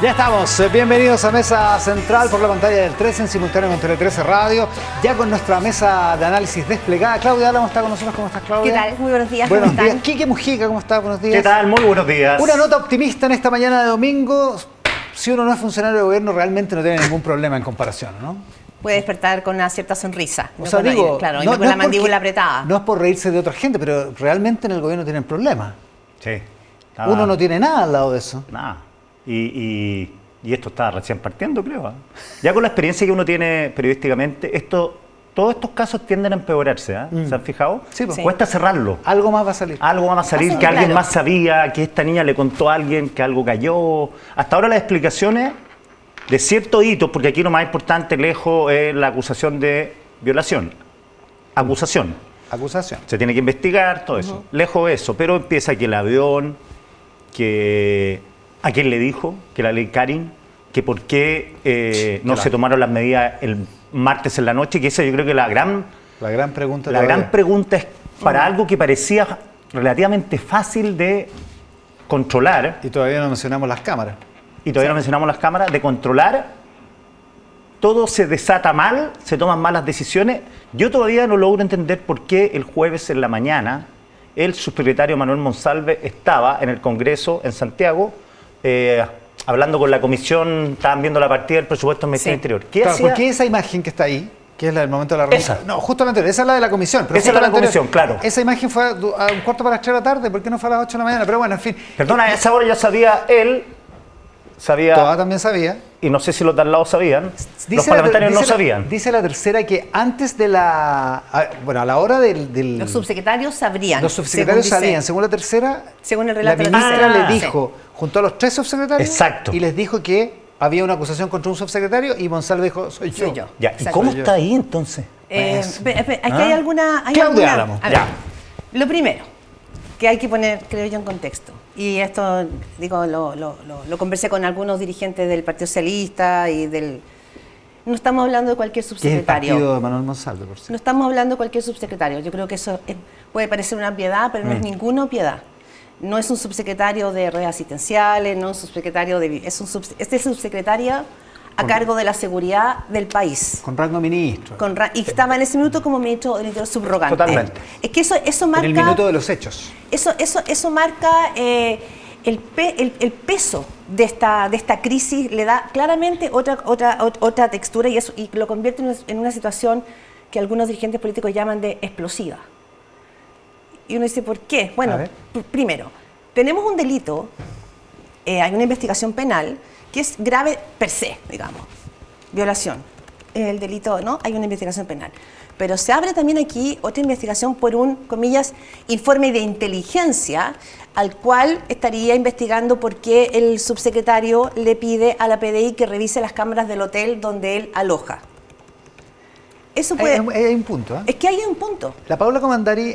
Ya estamos, bienvenidos a Mesa Central por la pantalla del 13 en simultáneo con Tele 13 Radio, ya con nuestra mesa de análisis desplegada. Claudia Álamo está con nosotros. ¿Cómo estás, Claudia? ¿Qué tal? Muy buenos días. Buenos ¿Cómo días. están? Quique Mujica, ¿cómo está? Buenos días. ¿Qué tal? Muy buenos días. Una nota optimista en esta mañana de domingo. Si uno no es funcionario de gobierno, realmente no tiene ningún problema en comparación, ¿no? Puede despertar con una cierta sonrisa. O sea, digo, claro, no con la mandíbula apretada. No es por reírse de otra gente, pero realmente en el gobierno tienen problemas. Sí. Uno no tiene nada al lado de eso. Nada. Y esto está recién partiendo, creo. ¿Eh? Ya con la experiencia que uno tiene periodísticamente, todos estos casos tienden a empeorarse. ¿Eh? ¿Se han fijado? Sí, pues. Cuesta cerrarlo. Algo más va a salir. Algo va a salir, que alguien más sabía, que esta niña le contó a alguien que algo cayó. Hasta ahora las explicaciones de ciertos hitos, porque aquí lo más importante, lejos, es la acusación de violación. Acusación. Se tiene que investigar, todo eso. Lejos de eso, pero empieza que el avión, que a quién le dijo, que la ley Karin, que por qué no se tomaron las medidas el martes en la noche, que esa yo creo que la gran pregunta es para algo que parecía relativamente fácil de controlar. Y todavía no mencionamos las cámaras. De controlar. Todo se desata mal, se toman malas decisiones. Yo todavía no logro entender por qué el jueves en la mañana el subsecretario Manuel Monsalve estaba en el Congreso en Santiago hablando con la comisión, estaban viendo la partida del presupuesto del Ministerio Interior. ¿Por qué esa imagen que está ahí, que es la del momento de la reunión? Esa. No, justo la anterior, esa es la de la comisión. Esa es la de la comisión, claro. Esa imagen fue a un cuarto para las 3 de la tarde, ¿por qué no fue a las 8 de la mañana? Pero bueno, en fin. Perdona, a esa hora ya sabía él, Toda también sabía. Y no sé si los de al lado sabían. Los parlamentarios no sabían. Dice la tercera que antes de la... Bueno, a la hora del... Los subsecretarios sabrían. Los subsecretarios sabían. Según la tercera, según el relato la ministra le dijo, junto a los 3 subsecretarios, exacto, y les dijo que había una acusación contra un subsecretario y Monsalve dijo, soy yo. Ya. ¿Y cómo está ahí entonces? Aquí hay alguna... Claudia Álamo. Lo primero que hay que poner, creo yo, en contexto. Y esto, digo, lo conversé con algunos dirigentes del Partido Socialista y del... No estamos hablando de cualquier subsecretario. ¿Qué es el partido de Manuel Monsalve, por cierto? No estamos hablando de cualquier subsecretario. Yo creo que eso puede parecer una piedad, pero no es ninguna piedad. No es un subsecretario de redes asistenciales, no es un subsecretario de... Este es subsecretario a cargo de la seguridad del país. Con rango ministro. Y estaba en ese minuto como ministro del Interior subrogante. Totalmente. Es que eso marca... En el minuto de los hechos. Eso marca el peso de esta crisis, le da claramente otra textura y lo convierte en una situación que algunos dirigentes políticos llaman de explosiva. Y uno dice, ¿por qué? Bueno, primero, tenemos un delito, hay una investigación penal que es grave per se, digamos, violación. El delito, ¿no? Hay una investigación penal. Pero se abre también aquí otra investigación por un, comillas, informe de inteligencia al cual estaría investigando por qué el subsecretario le pide a la PDI que revise las cámaras del hotel donde él aloja. Eso puede... Hay un punto, ¿eh? Es que hay un punto. La Paula Comandari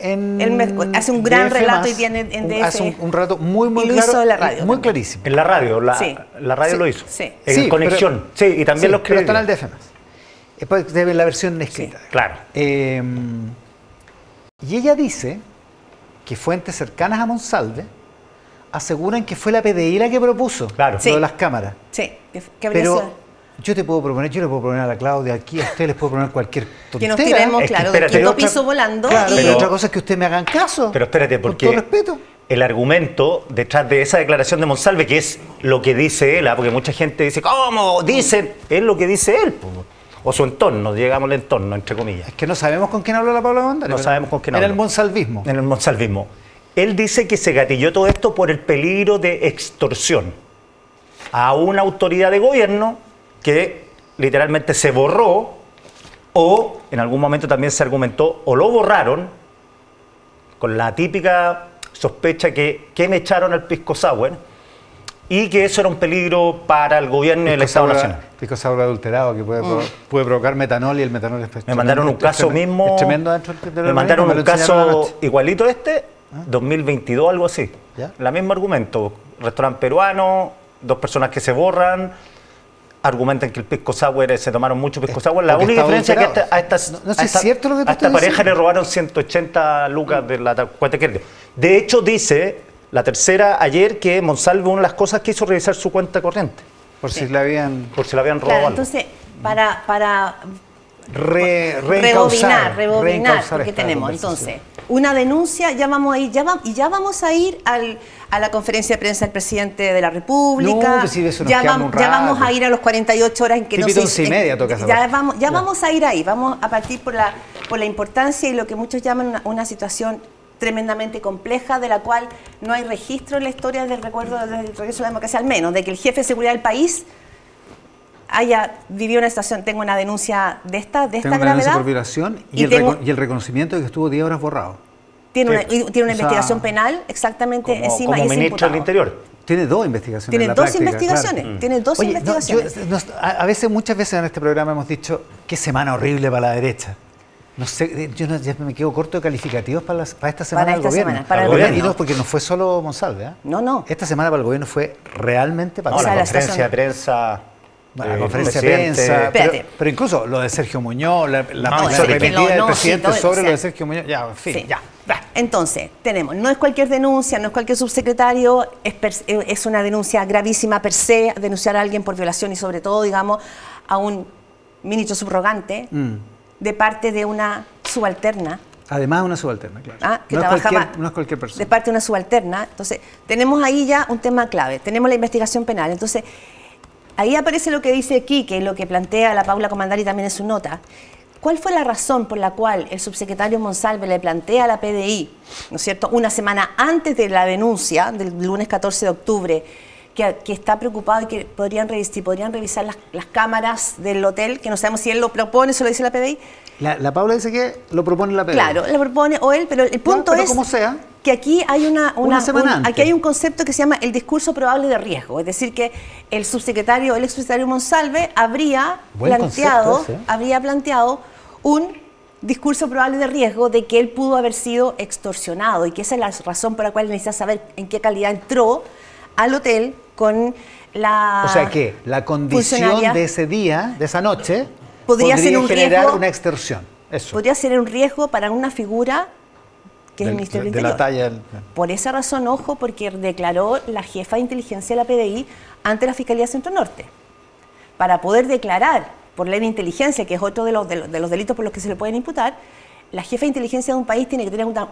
hace un gran relato y tiene en DF. Hace un relato muy claro. Hizo en la radio muy también. clarísimo. En la radio, la radio lo hizo. Sí. En conexión. Y también los pero están al DF más. Después debe la versión escrita. Claro. Y ella dice que fuentes cercanas a Monsalve aseguran que fue la PDI la que propuso lo de las cámaras. Sí. Pero yo le puedo proponer a la Claudia, aquí a usted les puedo proponer cualquier tontera. Que nos tiremos, claro, del quinto piso volando. Claro, pero otra cosa es que usted me hagan caso. Pero espérate, porque con todo respeto. El argumento detrás de esa declaración de Monsalve, que es lo que dice él, porque mucha gente dice, ¿cómo? Dicen, es lo que dice él. O su entorno, llegamos al entorno, entre comillas. Es que no sabemos con quién habló la Paula Comandari. No sabemos con quién habló. En el monsalvismo. En el monsalvismo. Él dice que se gatilló todo esto por el peligro de extorsión a una autoridad de gobierno que literalmente se borró, o en algún momento también se argumentó, o lo borraron, con la típica sospecha que me echaron al pisco sour, y que eso era un peligro para el gobierno y el Estado Nacional. Pisco sour adulterado que puede provocar metanol, y el metanol es me mandaron un caso mismo. Es tremendo dentro del me mandaron un caso igualito a este, 2022, algo así. ¿Ya? El mismo argumento. Restaurante peruano, 2 personas que se borran, argumentan que el pisco sour, se tomaron mucho pisco sour. La única diferencia es que a esta pareja le robaron 180 lucas de la cuenta de crédito. De hecho, dice la tercera ayer que Monsalve, una de las cosas que hizo revisar su cuenta corriente. Por si le habían robado claro, algo. Entonces, para rebobinar, porque tenemos entonces una denuncia, ya vamos a ir a la conferencia de prensa del presidente de la República, ya vamos a ir a los 48 horas en que no se vamos a ir ahí, vamos a partir por la importancia y lo que muchos llaman una situación tremendamente compleja, de la cual no hay registro en la historia del recuerdo del regreso de la democracia, al menos de que el jefe de seguridad del país haya vivido una situación, tengo una denuncia de esta gravedad. Una denuncia por violación y el reconocimiento de que estuvo 10 horas borrado. Tiene una investigación penal exactamente encima. Como ministro del Interior. Tiene dos investigaciones. Tiene dos investigaciones. Tiene dos investigaciones. Muchas veces en este programa hemos dicho, qué semana horrible para la derecha. No sé, ya me quedo corto de calificativos para esta semana del gobierno. Para el gobierno. Y no, porque no fue solo Monsalve. ¿eh? No. Esta semana para el gobierno fue realmente para la conferencia de prensa. La conferencia de prensa, pero incluso lo de Sergio Muñoz, la repetida del presidente sobre lo de Sergio Muñoz, ya, en fin, sí. Ya. Entonces, no es cualquier denuncia, no es cualquier subsecretario, es una denuncia gravísima per se, denunciar a alguien por violación y sobre todo, digamos, a un ministro subrogante de parte de una subalterna. Además una subalterna, claro. Que no no es cualquier persona. De parte de una subalterna. Entonces, tenemos ahí ya un tema clave, tenemos la investigación penal. Entonces, ahí aparece lo que dice Quique, lo que plantea la Paula Comandari también en su nota. ¿Cuál fue la razón por la cual el subsecretario Monsalve le plantea a la PDI, ¿no es cierto?, una semana antes de la denuncia, del lunes 14 de octubre, que está preocupado y que podrían revisar las cámaras del hotel, que no sabemos si él lo propone, se lo dice la PDI? La Paula dice que lo propone la PDI. Claro, lo propone o él, pero el punto es como sea, que aquí hay aquí hay un concepto que se llama el discurso probable de riesgo, es decir, que el exsubsecretario Monsalve habría planteado un discurso probable de riesgo de que él pudo haber sido extorsionado y que esa es la razón por la cual necesita saber en qué calidad entró al hotel con la... O sea que la condición de ese día, de esa noche, podría ser un generar riesgo, una extorsión. Eso. Podría ser un riesgo para una figura que es el Ministerio del Interior. De la talla Por esa razón, ojo, porque declaró la jefa de inteligencia de la PDI ante la Fiscalía Centro Norte. Para poder declarar por ley de inteligencia, que es otro de los delitos por los que se le pueden imputar, la jefa de inteligencia de un país tiene que tener dos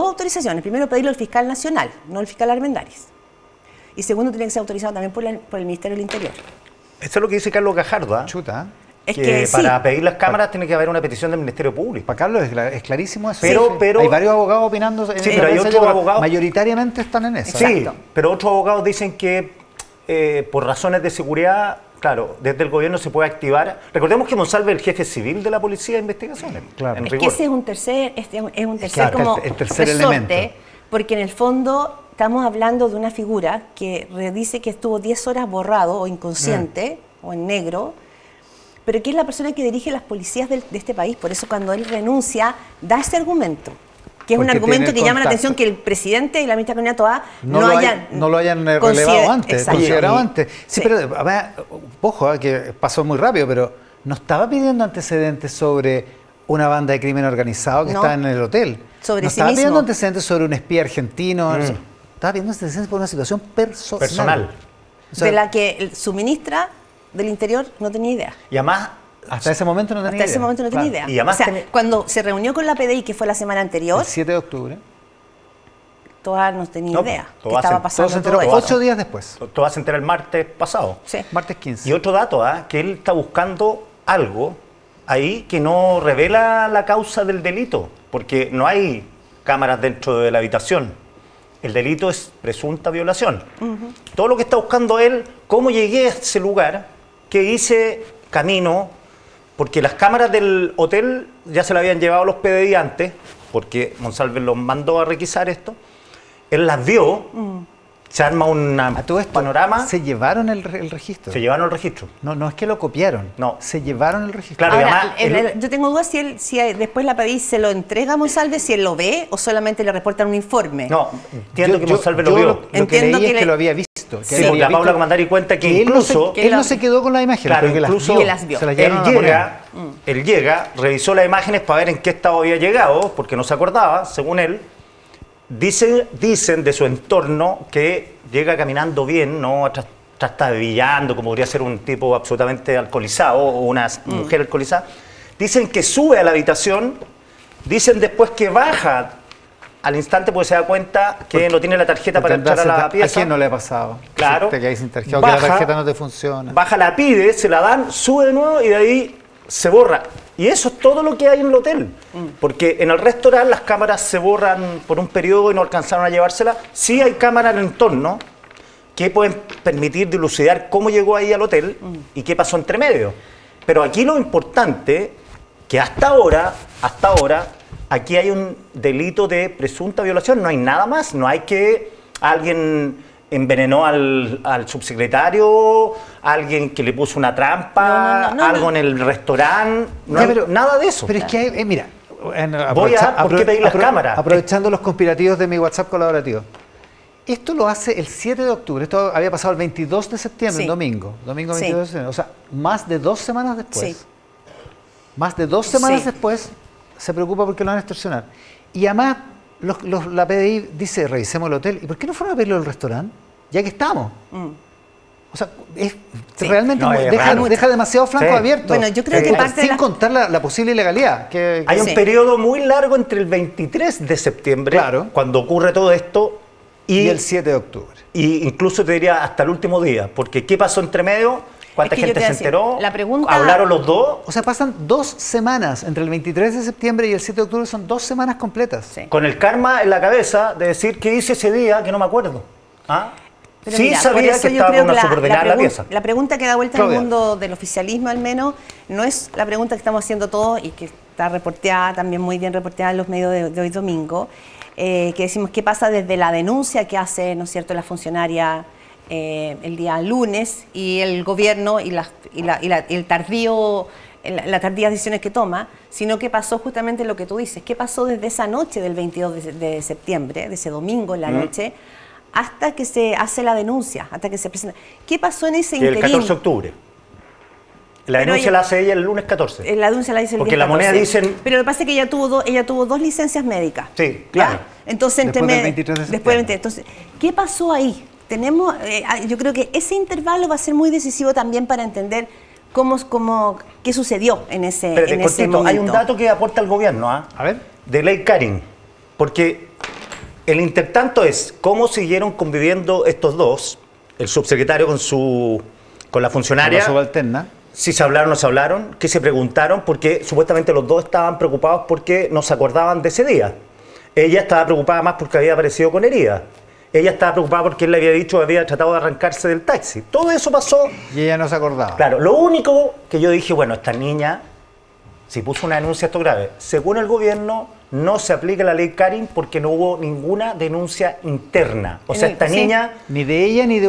autorizaciones. Primero, pedirlo al fiscal nacional, no al fiscal Armendáriz. Y segundo, tiene que ser autorizado también por el Ministerio del Interior. Eso es lo que dice Carlos Gajardo. ¿eh? Chuta. Es que para pedir las cámaras tiene que haber una petición del Ministerio Público. Para Carlos es clarísimo eso. Pero hay varios abogados opinando. Pero hay otros abogados. Mayoritariamente están en eso. Sí, pero otros abogados dicen que por razones de seguridad, claro, desde el gobierno se puede activar. Recordemos que Monsalve es el jefe civil de la Policía de Investigaciones. Claro. Es que ese es un tercer elemento. Porque en el fondo estamos hablando de una figura que dice que estuvo 10 horas borrado o inconsciente o en negro, pero que es la persona que dirige las policías de este país. Por eso cuando él renuncia, da ese argumento, que es un argumento que llama la atención que el presidente y la ministra Carolina Toá no lo hayan relevado antes, considerado antes. Sí, pero ojo, que pasó muy rápido, pero no estaba pidiendo antecedentes sobre una banda de crimen organizado que estaba en el hotel. Sobre no sí estaba mismo. pidiendo antecedentes sobre un espía argentino. Estaba pidiendo antecedentes por una situación personal. O sea, de la que su ministra del Interior no tenía idea. Y además, hasta ese momento no tenía idea. Y además cuando se reunió con la PDI, que fue la semana anterior, el 7 de octubre, Toá no tenía idea que estaba pasando. Todo se enteró 8 días después. Toá se entera el martes pasado. Sí. Martes 15. Y otro dato, que él está buscando algo ahí que no revela la causa del delito, porque no hay cámaras dentro de la habitación. El delito es presunta violación. Todo lo que está buscando él, cómo llegué a ese lugar, qué hice camino, porque las cámaras del hotel ya se las habían llevado los PDI antes, porque Monsalve los mandó a requisar esto. Él las vio, se arma un panorama. ¿Se llevaron el registro? Se llevaron el registro. No es que lo copiaron. No. Se llevaron el registro. Claro, ahora, yo tengo dudas si después la PDI se lo entrega a Monsalve, si él lo ve o solamente le reportan un informe. No, entiendo que Monsalve lo vio. Lo que leí es que lo había visto. Sí, porque la Paula Comandari cuenta que incluso... Él no se quedó con la imagen, claro, incluso que las vio. Él llega, revisó las imágenes para ver en qué estado había llegado, porque no se acordaba, según él. Dicen de su entorno que llega caminando bien, no trastabillando, como podría ser un tipo absolutamente alcoholizado o una mujer alcoholizada. Dicen que sube a la habitación, dicen después que baja al instante porque se da cuenta que no tiene la tarjeta para entrar a la pieza. ¿A quién no le ha pasado? Claro. Que hay sin tarjeta, o que la tarjeta no te funciona. Baja, la pide, se la dan, sube de nuevo y de ahí se borra. Y eso es todo lo que hay en el hotel. Porque en el restaurante las cámaras se borran por un periodo y no alcanzaron a llevársela. Sí hay cámaras en el entorno que pueden permitir dilucidar cómo llegó ahí al hotel y qué pasó entre medio. Pero aquí lo importante, que hasta ahora, aquí hay un delito de presunta violación, no hay nada más, no hay que alguien envenenó al subsecretario, alguien que le puso una trampa, algo en el restaurante, nada de eso. Pero es que, mira, ¿por qué pedir las cámaras? Aprovechando los conspirativos de mi WhatsApp colaborativo. Esto lo hace el 7 de octubre, esto había pasado el 22 de septiembre, domingo 22 de septiembre, o sea, más de 2 semanas después. Sí. Más de 2 semanas después se preocupa porque lo van a extorsionar. Y además la PDI dice, revisemos el hotel. ¿Y por qué no fueron a pedirlo al restaurante? Ya que estamos. O sea, realmente deja demasiado flanco abierto. Bueno, yo creo que parte sin contar la posible ilegalidad. Hay un periodo muy largo entre el 23 de septiembre, cuando ocurre todo esto, y el 7 de octubre. Y incluso te diría hasta el último día, porque ¿qué pasó entre medio? ¿Cuánta gente se enteró? ¿Hablaron los dos? O sea, pasan 2 semanas, entre el 23 de septiembre y el 7 de octubre son 2 semanas completas. Sí. Con el karma en la cabeza de decir qué hice ese día que no me acuerdo. Pero sí, mira, sabía que estaba con una subordinada en la pieza. La pregunta que da vuelta en el mundo del oficialismo al menos, no es la pregunta que estamos haciendo todos y que está reporteada, también muy bien reporteada en los medios de hoy domingo, que decimos qué pasa desde la denuncia que hace, ¿no es cierto?, la funcionaria el día lunes y el gobierno y la tardía decisiones que toma, sino que pasó justamente lo que tú dices, qué pasó desde esa noche del 22 de septiembre, de ese domingo en la noche, hasta que se hace la denuncia, hasta que se presenta. ¿Qué pasó en ese interín? El 14 de octubre. La denuncia la hace ella el lunes 14. La denuncia la dice el porque día la 14. Moneda dicen... Pero lo que pasa es que ella tuvo 2 licencias médicas. Sí, claro. Entonces, después del 23 de septiembre. Entonces, ¿qué pasó ahí? Tenemos, yo creo que ese intervalo va a ser muy decisivo también para entender qué sucedió en ese momento. Hay un dato que aporta el gobierno, A ver. de ley Karin, porque el intertanto es cómo siguieron conviviendo estos dos, el subsecretario con la funcionaria. Con la subalterna. Si se hablaron o no se hablaron, qué se preguntaron, porque supuestamente los dos estaban preocupados porque no se acordaban de ese día. Ella estaba preocupada más porque había aparecido con herida. Ella estaba preocupada porque él le había dicho que había tratado de arrancarse del taxi. Todo eso pasó. Y ella no se acordaba. Claro, lo único que yo dije, bueno, esta niña, si puso una denuncia, esto grave. Según el gobierno, no se aplica la ley Karin porque no hubo ninguna denuncia interna. O sea, esta niña... Ni de ella ni de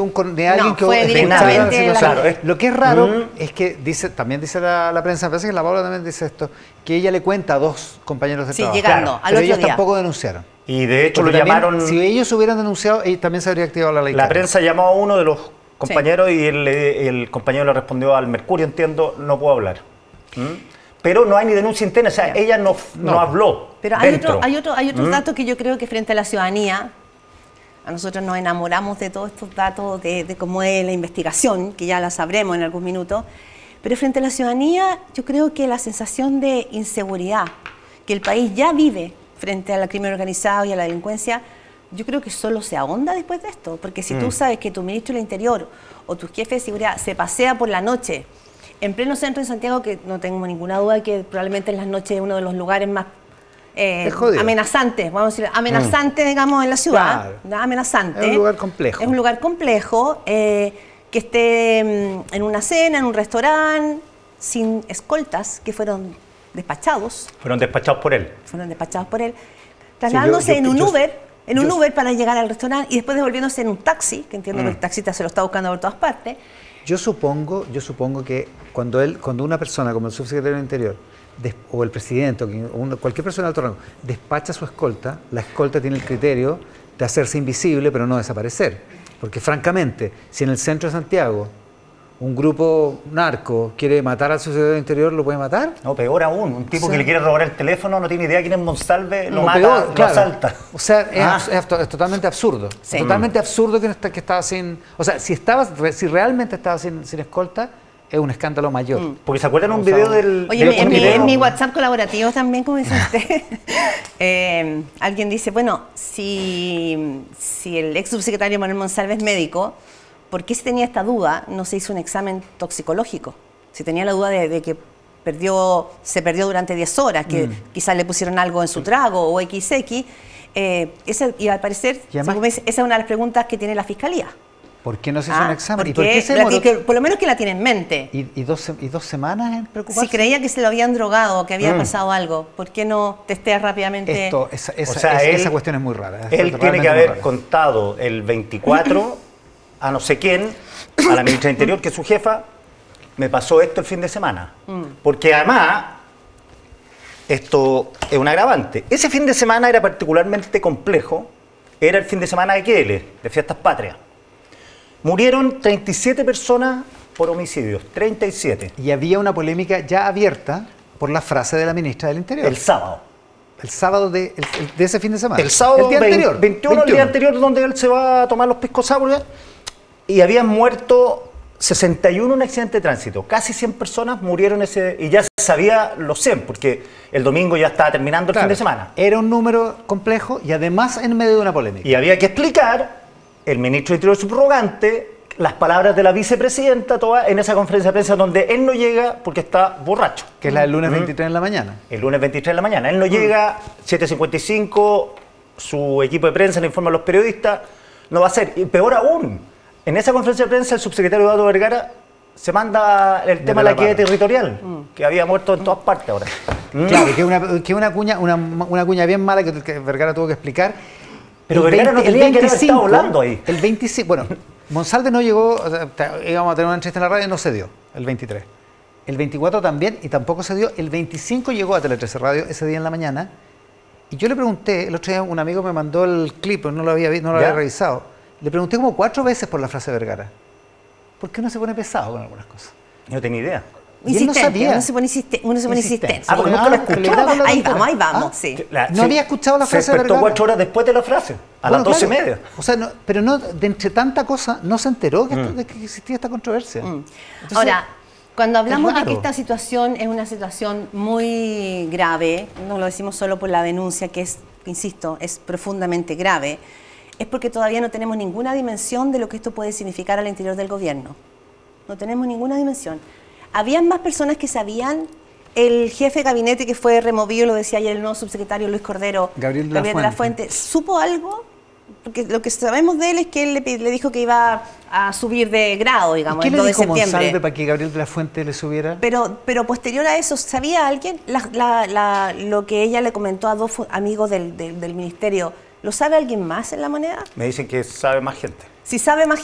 alguien que... Fue directamente claro, lo que es raro es que también dice la prensa, me parece que la Paula también dice esto, que ella le cuenta a 2 compañeros de trabajo. Llegando al pero otro ellos día. tampoco denunciaron. Y de hecho porque lo llamaron... Si ellos hubieran denunciado, también se habría activado la ley. La prensa llamó a uno de los compañeros y el compañero le respondió al Mercurio, entiendo, no puedo hablar. Pero no hay ni denuncia interna, o sea, ella no habló. Pero hay otros datos que yo creo que frente a la ciudadanía, a nosotros nos enamoramos de todos estos datos, de cómo es la investigación, que ya la sabremos en algún minuto, pero frente a la ciudadanía yo creo que la sensación de inseguridad que el país ya vive frente al crimen organizado y a la delincuencia, yo creo que solo se ahonda después de esto, porque si tú sabes que tu ministro del Interior o tu jefe de seguridad se pasea por la noche en pleno centro de Santiago, que no tengo ninguna duda que probablemente en las noches es uno de los lugares más amenazantes, vamos a decir, amenazante, digamos, en la ciudad, claro. Amenazante. Es un lugar complejo. Es un lugar complejo, que esté en una cena, en un restaurante, sin escoltas, que fueron despachados. Fueron despachados por él. Trasladándose en un Uber para llegar al restaurante y después devolviéndose en un taxi, que entiendo que el taxista se lo está buscando por todas partes. Yo supongo que cuando una persona como el subsecretario del Interior o el presidente o cualquier persona de alto rango despacha su escolta, la escolta tiene el criterio de hacerse invisible pero no desaparecer. Porque francamente, si en el centro de Santiago un grupo narco quiere matar al subsecretario del Interior, ¿lo puede matar? No, peor aún, un tipo que le quiere robar el teléfono, no tiene idea quién es Monsalve, lo mata, peor, lo claro. asalta. O sea, es totalmente absurdo. Sí. Totalmente absurdo que estaba sin... O sea, si realmente estaba sin escolta, es un escándalo mayor. Porque se acuerdan un video del... Oye, en mi WhatsApp colaborativo también, como dice usted, alguien dice, bueno, si el ex subsecretario Manuel Monsalve es médico, ¿por qué si tenía esta duda no se hizo un examen toxicológico? Si tenía la duda de que se perdió durante 10 horas, que quizás le pusieron algo en su trago o XX, y al parecer, esa es una de las preguntas que tiene la Fiscalía. ¿Por qué no se hizo un examen? ¿Y por qué se demoró? Por lo menos que la tiene en mente. ¿Y dos semanas en preocuparse? Si creía que se lo habían drogado, que había pasado algo, ¿por qué no testea rápidamente? Esa cuestión es muy rara. Él tiene que haber contado el 24 a no sé quién, a la ministra del Interior, que es su jefa, me pasó esto el fin de semana. Porque además, esto es un agravante. Ese fin de semana era particularmente complejo, era el fin de semana de Quieles, de Fiestas Patrias. Murieron 37 personas por homicidios, 37. Y había una polémica ya abierta por la frase de la ministra del Interior. El sábado. El sábado de ese fin de semana. El sábado, el día anterior. 21, el día anterior, donde él se va a tomar los piscos sours, y habían muerto 61 en un accidente de tránsito. Casi 100 personas murieron y ya se sabía los 100, porque el domingo ya estaba terminando el fin de semana. Era un número complejo y además en medio de una polémica. Y había que explicar, el ministro de Interior subrogante, las palabras de la vicepresidenta toda en esa conferencia de prensa donde él no llega porque está borracho. Que es la del lunes 23 en la mañana. El lunes 23 de la mañana. Él no llega, 7:55, su equipo de prensa le informa a los periodistas, no va a ser. Y peor aún, en esa conferencia de prensa el subsecretario Eduardo Vergara se manda el tema de la equidad territorial, que había muerto en todas partes ahora. Claro, que es una cuña bien mala que Vergara tuvo que explicar. Pero Vergara no tenía que haber estado hablando ahí. El 25, bueno, Monsalve no llegó, o sea, íbamos a tener una entrevista en la radio y no se dio, el 23. El 24 también y tampoco se dio. El 25 llegó a Tele 13 Radio ese día en la mañana y yo le pregunté, el otro día un amigo me mandó el clip, no lo había revisado. Le pregunté como 4 veces por la frase de Vergara. ¿Por qué uno se pone pesado con algunas cosas? Yo no tenía idea. Y él no sabía. Uno se pone insistente. Porque nunca lo escuchó. Ahí vamos, sí. No había escuchado la frase de Vergara. Se despertó 4 horas después de la frase, a las 12:30. O sea, pero no, de entre tanta cosa, no se enteró de que existía esta controversia. Entonces, ahora, cuando hablamos de que esta situación es una situación muy grave, no lo decimos solo por la denuncia, que es, insisto, es profundamente grave, es porque todavía no tenemos ninguna dimensión de lo que esto puede significar al interior del gobierno. No tenemos ninguna dimensión. Habían más personas que sabían. El jefe de gabinete que fue removido, lo decía ayer el nuevo subsecretario Luis Cordero, Gabriel de la Fuente, ¿supo algo? Porque lo que sabemos de él es que él le dijo que iba a subir de grado, digamos, el 2 de septiembre. ¿Qué le dijo Monsalve para que Gabriel de la Fuente le subiera? Pero posterior a eso, ¿sabía alguien lo que ella le comentó a 2 amigos del ministerio? ¿Lo sabe alguien más en La Moneda? Me dicen que sabe más gente. Si sabe más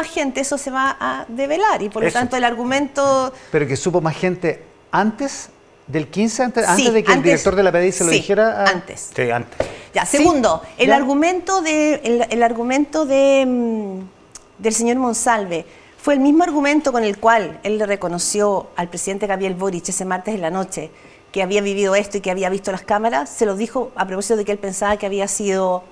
gente, eso se va a develar y por lo tanto el argumento... Pero que supo más gente antes del 15, antes de que el director de la PDI se lo dijera. Antes. Sí, antes. Ya, segundo, el argumento del señor Monsalve fue el mismo argumento con el cual él le reconoció al presidente Gabriel Boric ese martes en la noche que había vivido esto y que había visto las cámaras. Se lo dijo a propósito de que él pensaba que había sido,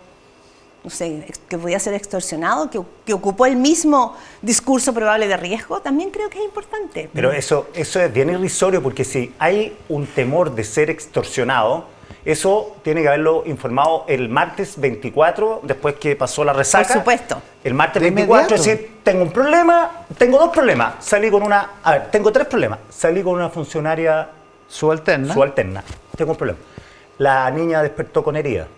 no sé, que podía ser extorsionado, que ocupó el mismo discurso probable de riesgo. También creo que es importante. Pero eso es bien irrisorio, porque si hay un temor de ser extorsionado, eso tiene que haberlo informado el martes 24, después que pasó la resaca. Por supuesto. El martes 24, es decir, tengo un problema, tengo 2 problemas. Tengo 3 problemas. Salí con una funcionaria subalterna. Tengo un problema. La niña despertó con herida.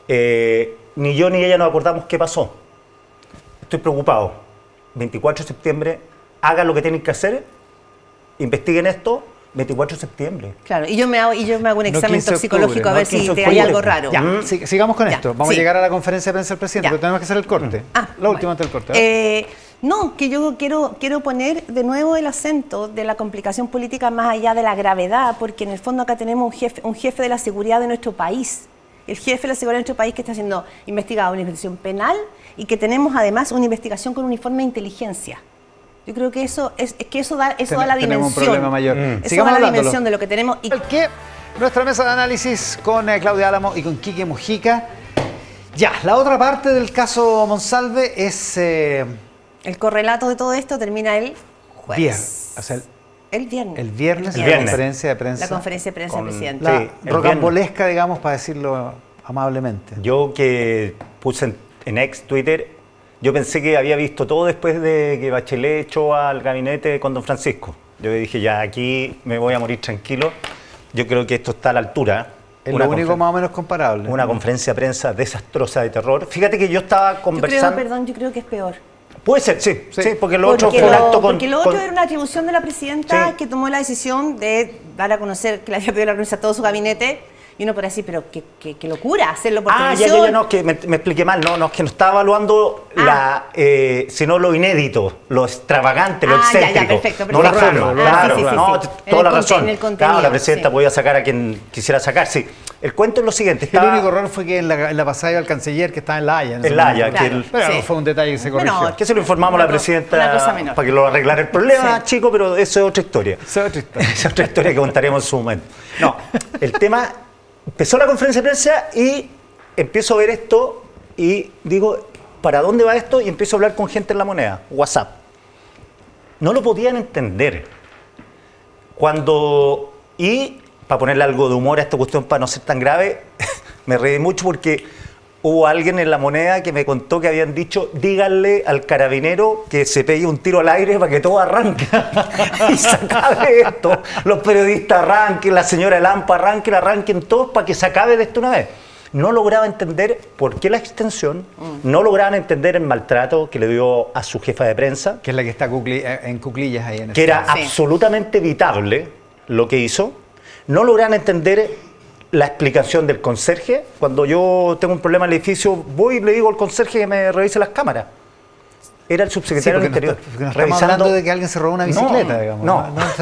Ni yo ni ella nos acordamos qué pasó. Estoy preocupado. 24 de septiembre, hagan lo que tienen que hacer, investiguen esto. 24 de septiembre. Claro, y yo me hago un examen toxicológico a ver si hay algo raro. Ya, sigamos con esto. Vamos a llegar a la conferencia de prensa del presidente, pero tenemos que hacer el corte. La última antes del corte. No, que yo quiero poner de nuevo el acento de la complicación política más allá de la gravedad, porque en el fondo acá tenemos un jefe de la seguridad de nuestro país, el jefe de la seguridad de nuestro país que está siendo investigado, una investigación penal y que tenemos además una investigación con un informe de inteligencia. Yo creo que eso da la dimensión. Tenemos un problema mayor. Eso da la dimensión de lo que tenemos. Y que nuestra mesa de análisis con Claudia Álamo y con Quique Mujica. Ya, la otra parte del caso Monsalve es... el correlato de todo esto termina el jueves. Viernes. O sea, el viernes. El viernes, la conferencia de prensa. La conferencia de prensa del presidente. La rocambolesca, digamos, para decirlo amablemente. Yo que puse en ex Twitter, yo pensé que había visto todo después de que Bachelet echó al gabinete con don Francisco. Yo dije, ya aquí me voy a morir tranquilo. Yo creo que esto está a la altura. Es lo único más o menos comparable. Una conferencia de prensa desastrosa de terror. Fíjate que yo estaba conversando... Yo creo que es peor. Puede ser, sí, porque lo otro fue un acto con... Porque lo otro era una atribución de la presidenta que tomó la decisión de dar a conocer que le había pedido la renuncia a todo su gabinete. Y uno podría decir, pero qué locura hacerlo por televisión. No, que me expliqué mal. No, es que no estaba evaluando sino lo inédito, lo extravagante, lo excéntrico. Perfecto. No la forma. Claro, toda la razón. Claro, la presidenta podía sacar a quien quisiera sacar, sí. El cuento es lo siguiente. El único error fue que en la pasada iba el canciller que estaba en La Haya. En La Haya. Pero fue un detalle que se corrigió. Que se lo informamos a la presidenta para que lo arreglara el problema, chico, pero eso es otra historia. Esa es otra historia que contaremos en su momento. No, el tema... Empezó la conferencia de prensa y empiezo a ver esto y digo, ¿para dónde va esto? Y empiezo a hablar con gente en La Moneda, WhatsApp. No lo podían entender. Y para ponerle algo de humor a esta cuestión para no ser tan grave, me reí mucho porque hubo alguien en La Moneda que me contó que habían dicho, díganle al carabinero que se pegue un tiro al aire para que todo arranque y se acabe esto. Los periodistas arranquen, la señora Lampa arranquen todos para que se acabe de esto una vez. No lograba entender por qué la extensión, no lograban entender el maltrato que le dio a su jefa de prensa. Que es la que está en cuclillas ahí en que era absolutamente evitable lo que hizo. No lograban entender la explicación del conserje. Cuando yo tengo un problema en el edificio, voy y le digo al conserje que me revise las cámaras. Era el subsecretario del Interior. No estamos hablando de que alguien se robó una bicicleta, digamos.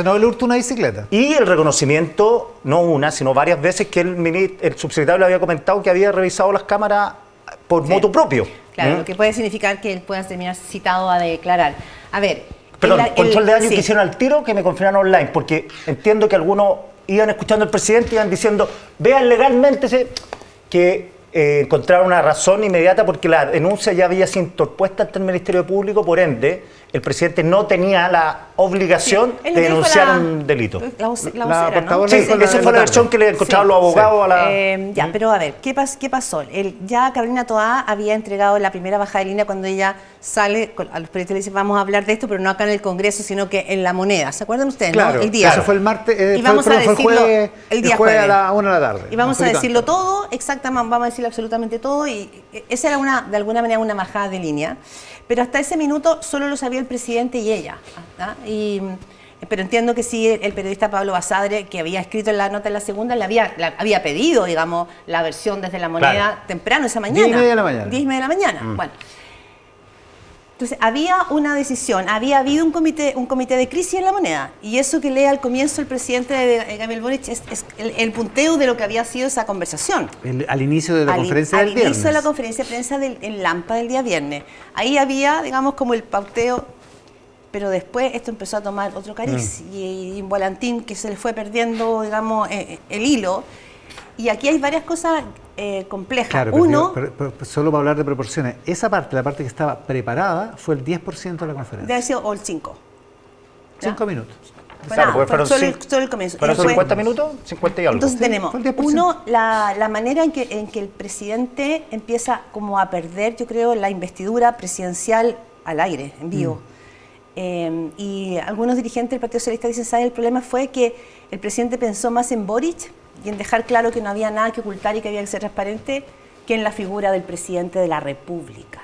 No le hurtó una bicicleta. Y el reconocimiento, no una, sino varias veces que el subsecretario le había comentado que había revisado las cámaras por motu propio. Claro, lo que puede significar que él pueda terminar citado a declarar. A ver... Perdón, control de daño que hicieron al tiro, que me confirmaron online, porque entiendo que algunos iban escuchando al presidente y iban diciendo, vean legalmente que encontraron una razón inmediata porque la denuncia ya había sido interpuesta ante el Ministerio Público, por ende, el presidente no tenía la obligación de denunciar un delito. La vocera, ¿no? Sí, esa fue la versión que le encontraron los abogados a la... pero a ver, ¿qué pasó? Ya Carolina Toá había entregado la primera bajada de línea cuando ella sale, a los periodistas le dicen, vamos a hablar de esto, pero no acá en el Congreso, sino que en La Moneda. ¿Se acuerdan ustedes? Claro, ¿no? El día. Eso fue el martes, y vamos a decirlo el día jueves a la 1 de la tarde. Y vamos a decirlo todo, exactamente, vamos a decirlo absolutamente todo, y esa era de alguna manera una bajada de línea. Pero hasta ese minuto solo lo sabía el presidente y ella. Pero entiendo que sí, el periodista Pablo Basadre, que había escrito en la nota en la segunda, le había pedido, digamos, la versión desde La Moneda temprano esa mañana. 10:30 de la mañana. 10:30 de la mañana. Bueno. Entonces, había una decisión, había habido un comité de crisis en La Moneda, y eso que lee al comienzo el presidente de Gabriel Boric es el punteo de lo que había sido esa conversación. Al inicio de la conferencia del viernes. Al inicio de la conferencia de prensa en Lampa del día viernes. Ahí había, digamos, como el pauteo, pero después esto empezó a tomar otro cariz, y un volantín que se le fue perdiendo, digamos, el hilo. Y aquí hay varias cosas complejas. Claro, pero solo para hablar de proporciones, esa parte, la parte que estaba preparada, fue el 10% de la conferencia. Debe haber sido o el 5. 5 minutos. Claro, fueron solo el comienzo. ¿Fueron 50 minutos? 50 y algo. Entonces tenemos, la manera en que el presidente empieza como a perder, yo creo, la investidura presidencial al aire, en vivo. Y algunos dirigentes del Partido Socialista dicen, ¿sabe? El problema fue que el presidente pensó más en Boric y en dejar claro que no había nada que ocultar y que había que ser transparente, que en la figura del presidente de la República.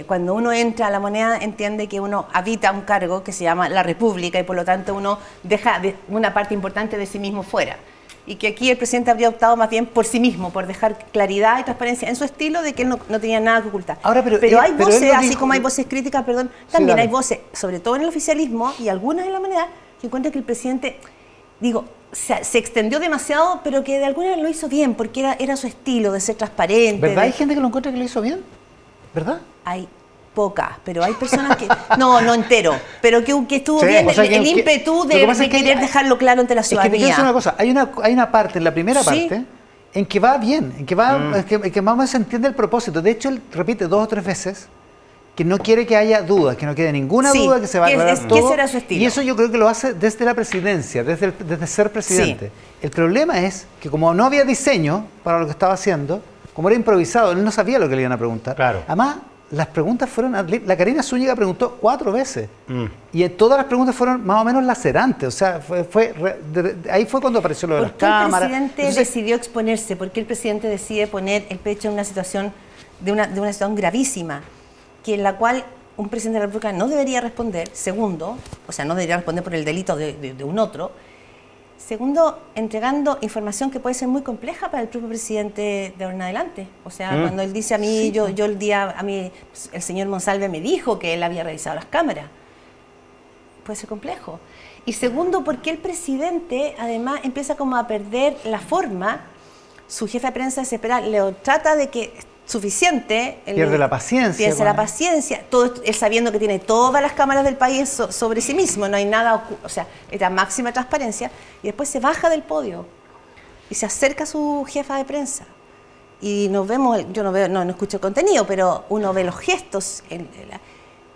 Cuando uno entra a La Moneda, entiende que uno habita un cargo que se llama la República y por lo tanto uno deja una parte importante de sí mismo fuera. Y que aquí el presidente habría optado más bien por sí mismo, por dejar claridad y transparencia en su estilo de que él no tenía nada que ocultar. Ahora, pero hay voces, así como hay voces críticas, también hay voces, sobre todo en el oficialismo y algunas en La Moneda, que encuentran que el presidente digo, se extendió demasiado, pero que de alguna manera lo hizo bien, porque era su estilo de ser transparente. ¿Verdad? ¿Hay gente que lo encuentra que lo hizo bien? ¿Verdad? Hay pocas, pero hay personas que... No entero, pero que estuvo bien, o sea, el ímpetu de querer dejarlo claro ante la ciudadanía. Es que te quiero decir una cosa, hay una parte, en la primera parte, en que va bien, en que más o menos se entiende el propósito. De hecho, él repite 2 o 3 veces que no quiere que haya dudas, que no quede ninguna duda, que se va a aclarar todo. Que ese era su estilo. Y eso yo creo que lo hace desde la presidencia, desde ser presidente. Sí. El problema es que como no había diseño para lo que estaba haciendo, como era improvisado, él no sabía lo que le iban a preguntar. Claro. Además, las preguntas fueron... La Karina Zúñiga preguntó 4 veces. Y todas las preguntas fueron más o menos lacerantes. O sea, ahí fue cuando apareció lo de las cámaras. ¿Por qué el presidente decidió exponerse? ¿Por qué el presidente decide poner el pecho en una situación de una situación gravísima, que en la cual un presidente de la República no debería responder? Segundo, o sea, no debería responder por el delito de un otro. Segundo, entregando información que puede ser muy compleja para el propio presidente de ahora en adelante. O sea, cuando él dice a mí, el señor Monsalve me dijo que él había revisado las cámaras. Puede ser complejo. Y segundo, porque el presidente además empieza como a perder la forma. Su jefe de prensa desesperada le trata de que suficiente. Pierde la paciencia. Pierde la paciencia. Todo él sabiendo que tiene todas las cámaras del país sobre sí mismo, no hay nada, o sea, era máxima transparencia, y después se baja del podio y se acerca a su jefa de prensa. Y nos vemos, yo no escucho el contenido, pero uno ve los gestos en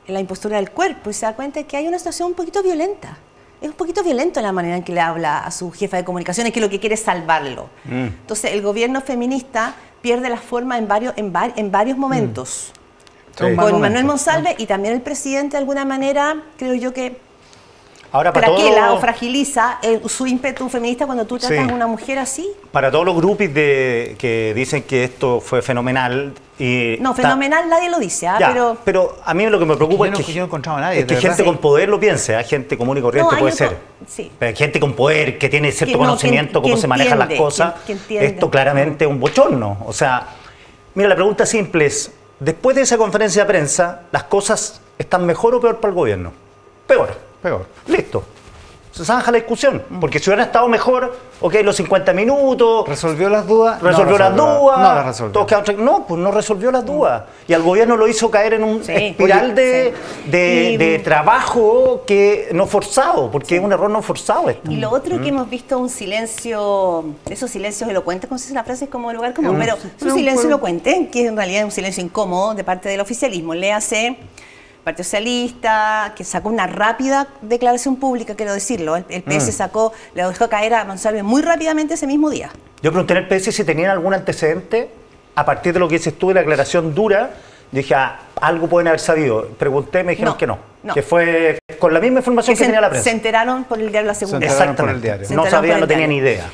la impostura del cuerpo y se da cuenta de que hay una situación un poquito violenta. Es un poquito violento la manera en que le habla a su jefa de comunicaciones, que lo que quiere es salvarlo. Entonces, el gobierno feminista pierde la forma en varios momentos. Con Manuel Monsalve y también el presidente, de alguna manera, creo yo que craquela o fragiliza su ímpetu feminista cuando tú tratas a una mujer así. Para todos los grupos que dicen que esto fue fenomenal... fenomenal nadie lo dice, pero a mí lo que me preocupa es que yo no encontraba a nadie, es que gente con poder lo piense, gente común y corriente puede ser. Pero gente con poder, que tiene cierto conocimiento, cómo se manejan las cosas, esto claramente es un bochorno. O sea, mira, la pregunta simple es, después de esa conferencia de prensa, ¿las cosas están mejor o peor para el gobierno? Peor. Listo. Se zanja la discusión, porque si hubiera estado mejor, los 50 minutos... ¿Resolvió las dudas? ¿Resolvió las dudas? No las resolvió. No resolvió las dudas. Y al gobierno lo hizo caer en un espiral de trabajo que no forzado, porque es un error no forzado esto. Y lo otro que hemos visto un silencio, esos silencios elocuentes, como se dice la frase, es como lugar común, pero es un silencio elocuente, que en realidad es un silencio incómodo de parte del oficialismo. Léase... Partido Socialista, que sacó una rápida declaración pública, quiero decirlo. El PS le dejó caer a Monsalve muy rápidamente ese mismo día. Yo pregunté al PS si tenían algún antecedente, a partir de lo que dices tú de la declaración dura, dije, algo pueden haber sabido. Pregunté, me dijeron que no. Que fue con la misma información que tenía la prensa. Se enteraron por el diario La Segunda. Exactamente. No sabían, no tenían ni idea.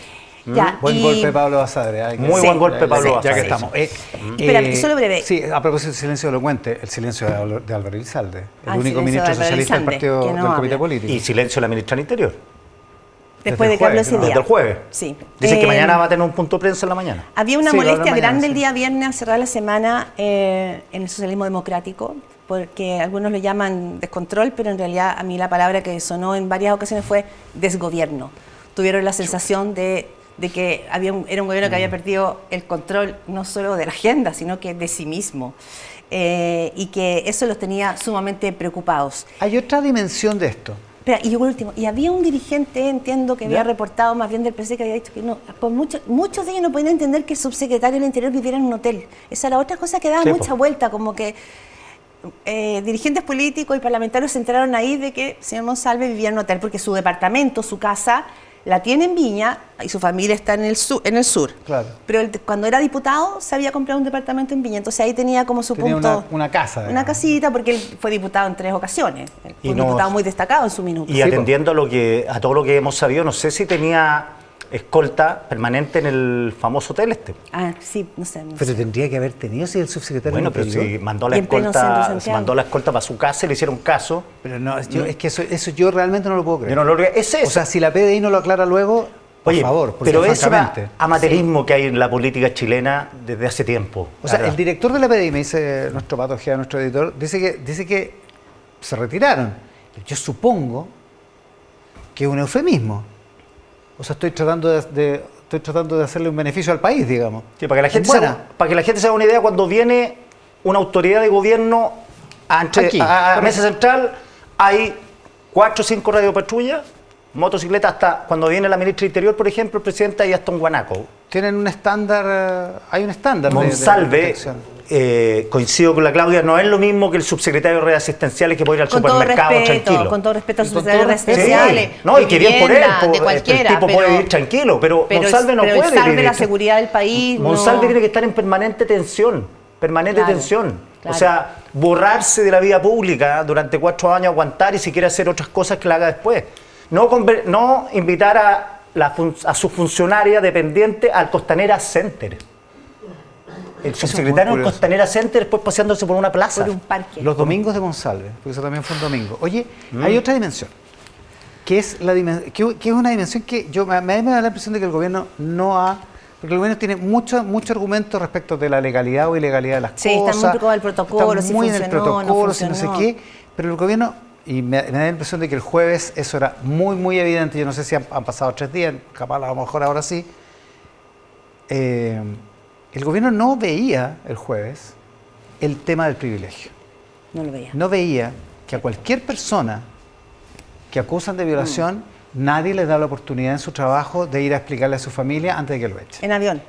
Buen golpe Pablo Basadre. Muy buen golpe Pablo Basadre. Ya que estamos. Espera, solo breve. Sí, a propósito del silencio elocuente, el silencio de Álvaro Elizalde, el único ministro socialista del partido del Comité Político. Y silencio de la ministra del Interior. Después de que habló ese día. Desde el jueves. Sí. Dicen que mañana va a tener un punto de prensa en la mañana. Había una molestia grande el día viernes, a cerrar la semana, en el socialismo democrático, porque algunos lo llaman descontrol, pero en realidad a mí la palabra que sonó en varias ocasiones fue desgobierno. Tuvieron la sensación de que era un gobierno que había perdido el control no solo de la agenda, sino que de sí mismo. Y que eso los tenía sumamente preocupados. Hay otra dimensión de esto. Espera, y yo por último, y había un dirigente, entiendo, que había reportado más bien del PC, que había dicho que no, por muchos de ellos no podían entender que el subsecretario del Interior viviera en un hotel. Esa era otra cosa que daba mucha vuelta, como que dirigentes políticos y parlamentarios se enteraron ahí de que el señor Monsalve vivía en un hotel, porque su departamento, su casa, la tiene en Viña y su familia está en el sur. Claro. Pero cuando era diputado se había comprado un departamento en Viña, entonces ahí tenía como su punto... Una casa. Una casita, porque él fue diputado en 3 ocasiones. Fue un diputado muy destacado en su minuto. Y atendiendo a todo lo que hemos sabido, no sé si tenía escolta permanente en el famoso hotel este. Sí, no sé. Pero tendría que haber tenido si el subsecretario... Bueno, pero si mandó la escolta para su casa y le hicieron caso. Pero no, es que eso yo realmente no lo puedo creer. Yo no lo creo. Es eso. O sea, si la PDI no lo aclara luego, por favor. Pero es un amateurismo que hay en la política chilena desde hace tiempo. O sea, el director de la PDI, me dice nuestro Pato Ojeda, nuestro editor, dice que se retiraron. Yo supongo que es un eufemismo. O sea, estoy tratando de hacerle un beneficio al país, digamos. Sí, para que la gente se haga una idea, cuando viene una autoridad de gobierno a Mesa Central, hay 4 o 5 radiopatrullas, motocicletas, hasta cuando viene la ministra de Interior, por ejemplo, el presidente, hay hasta un guanaco. Tienen un estándar, hay un estándar Monsalve, coincido con la Claudia, no es lo mismo que el subsecretario de redes asistenciales que puede ir al supermercado tranquilo. Con todo respeto al subsecretario de redes asistenciales. Sí, no, y que bien por él, de cualquiera, el tipo puede ir tranquilo, pero Monsalve no puede ir. La seguridad del país. Monsalve tiene que estar en permanente tensión, tensión. Claro. O sea, borrarse de la vida pública durante 4 años, aguantar y si quiere hacer otras cosas que la haga después. No invitar a su funcionaria dependiente al Costanera Center. El subsecretario del Costanera Center después paseándose por una plaza. Por un parque. Los domingos de Monsalve, porque eso también fue un domingo. Oye, hay otra dimensión, que es una dimensión que me da la impresión de que el gobierno no ha... Porque el gobierno tiene mucho argumento respecto de la legalidad o ilegalidad de las cosas. Sí, está muy preocupado del protocolo, está muy en el protocolo, no sé qué. Pero el gobierno, y me da la impresión de que el jueves eso era muy evidente. Yo no sé si han pasado 3 días, capaz a lo mejor ahora sí. El gobierno no veía el jueves el tema del privilegio. No lo veía. No veía que a cualquier persona que acusan de violación, nadie les da la oportunidad en su trabajo de ir a explicarle a su familia antes de que lo echen. En avión.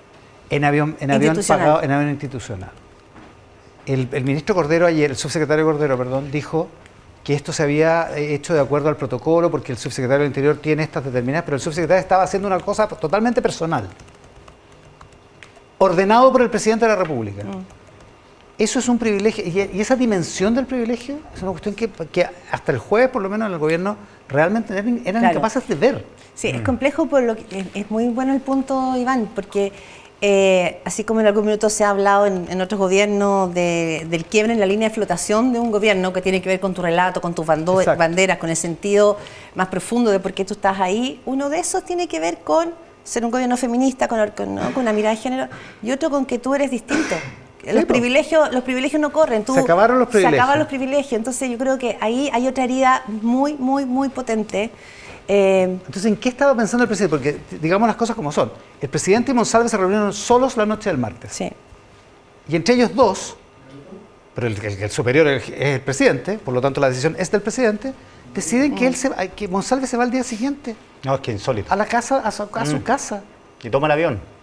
En avión pagado, en avión institucional. El ministro Cordero ayer, el subsecretario Cordero, perdón, dijo que esto se había hecho de acuerdo al protocolo porque el subsecretario del Interior tiene estas determinadas, pero el subsecretario estaba haciendo una cosa totalmente personal, ordenado por el presidente de la República. Eso es un privilegio, y esa dimensión del privilegio es una cuestión que hasta el jueves, por lo menos en el gobierno, realmente eran incapaces de ver. Sí, es complejo, por lo que es muy bueno el punto, Iván, porque así como en algún minuto se ha hablado en otros gobiernos del quiebre en la línea de flotación de un gobierno que tiene que ver con tu relato, con tus banderas, con el sentido más profundo de por qué tú estás ahí, uno de esos tiene que ver con ser un gobierno feminista, con una mirada de género, y otro con que tú eres distinto. Los privilegios no corren. Se acabaron los privilegios. Se acaban los privilegios. Entonces yo creo que ahí hay otra herida muy potente. Entonces, ¿en qué estaba pensando el presidente? Porque digamos las cosas como son. El presidente y Monsalve se reunieron solos la noche del martes. Sí. Y entre ellos dos, pero el superior es el presidente, por lo tanto la decisión es del presidente, deciden que Monsalve se va al día siguiente. No, es que insólito. A la casa, a su casa. Y toma el avión.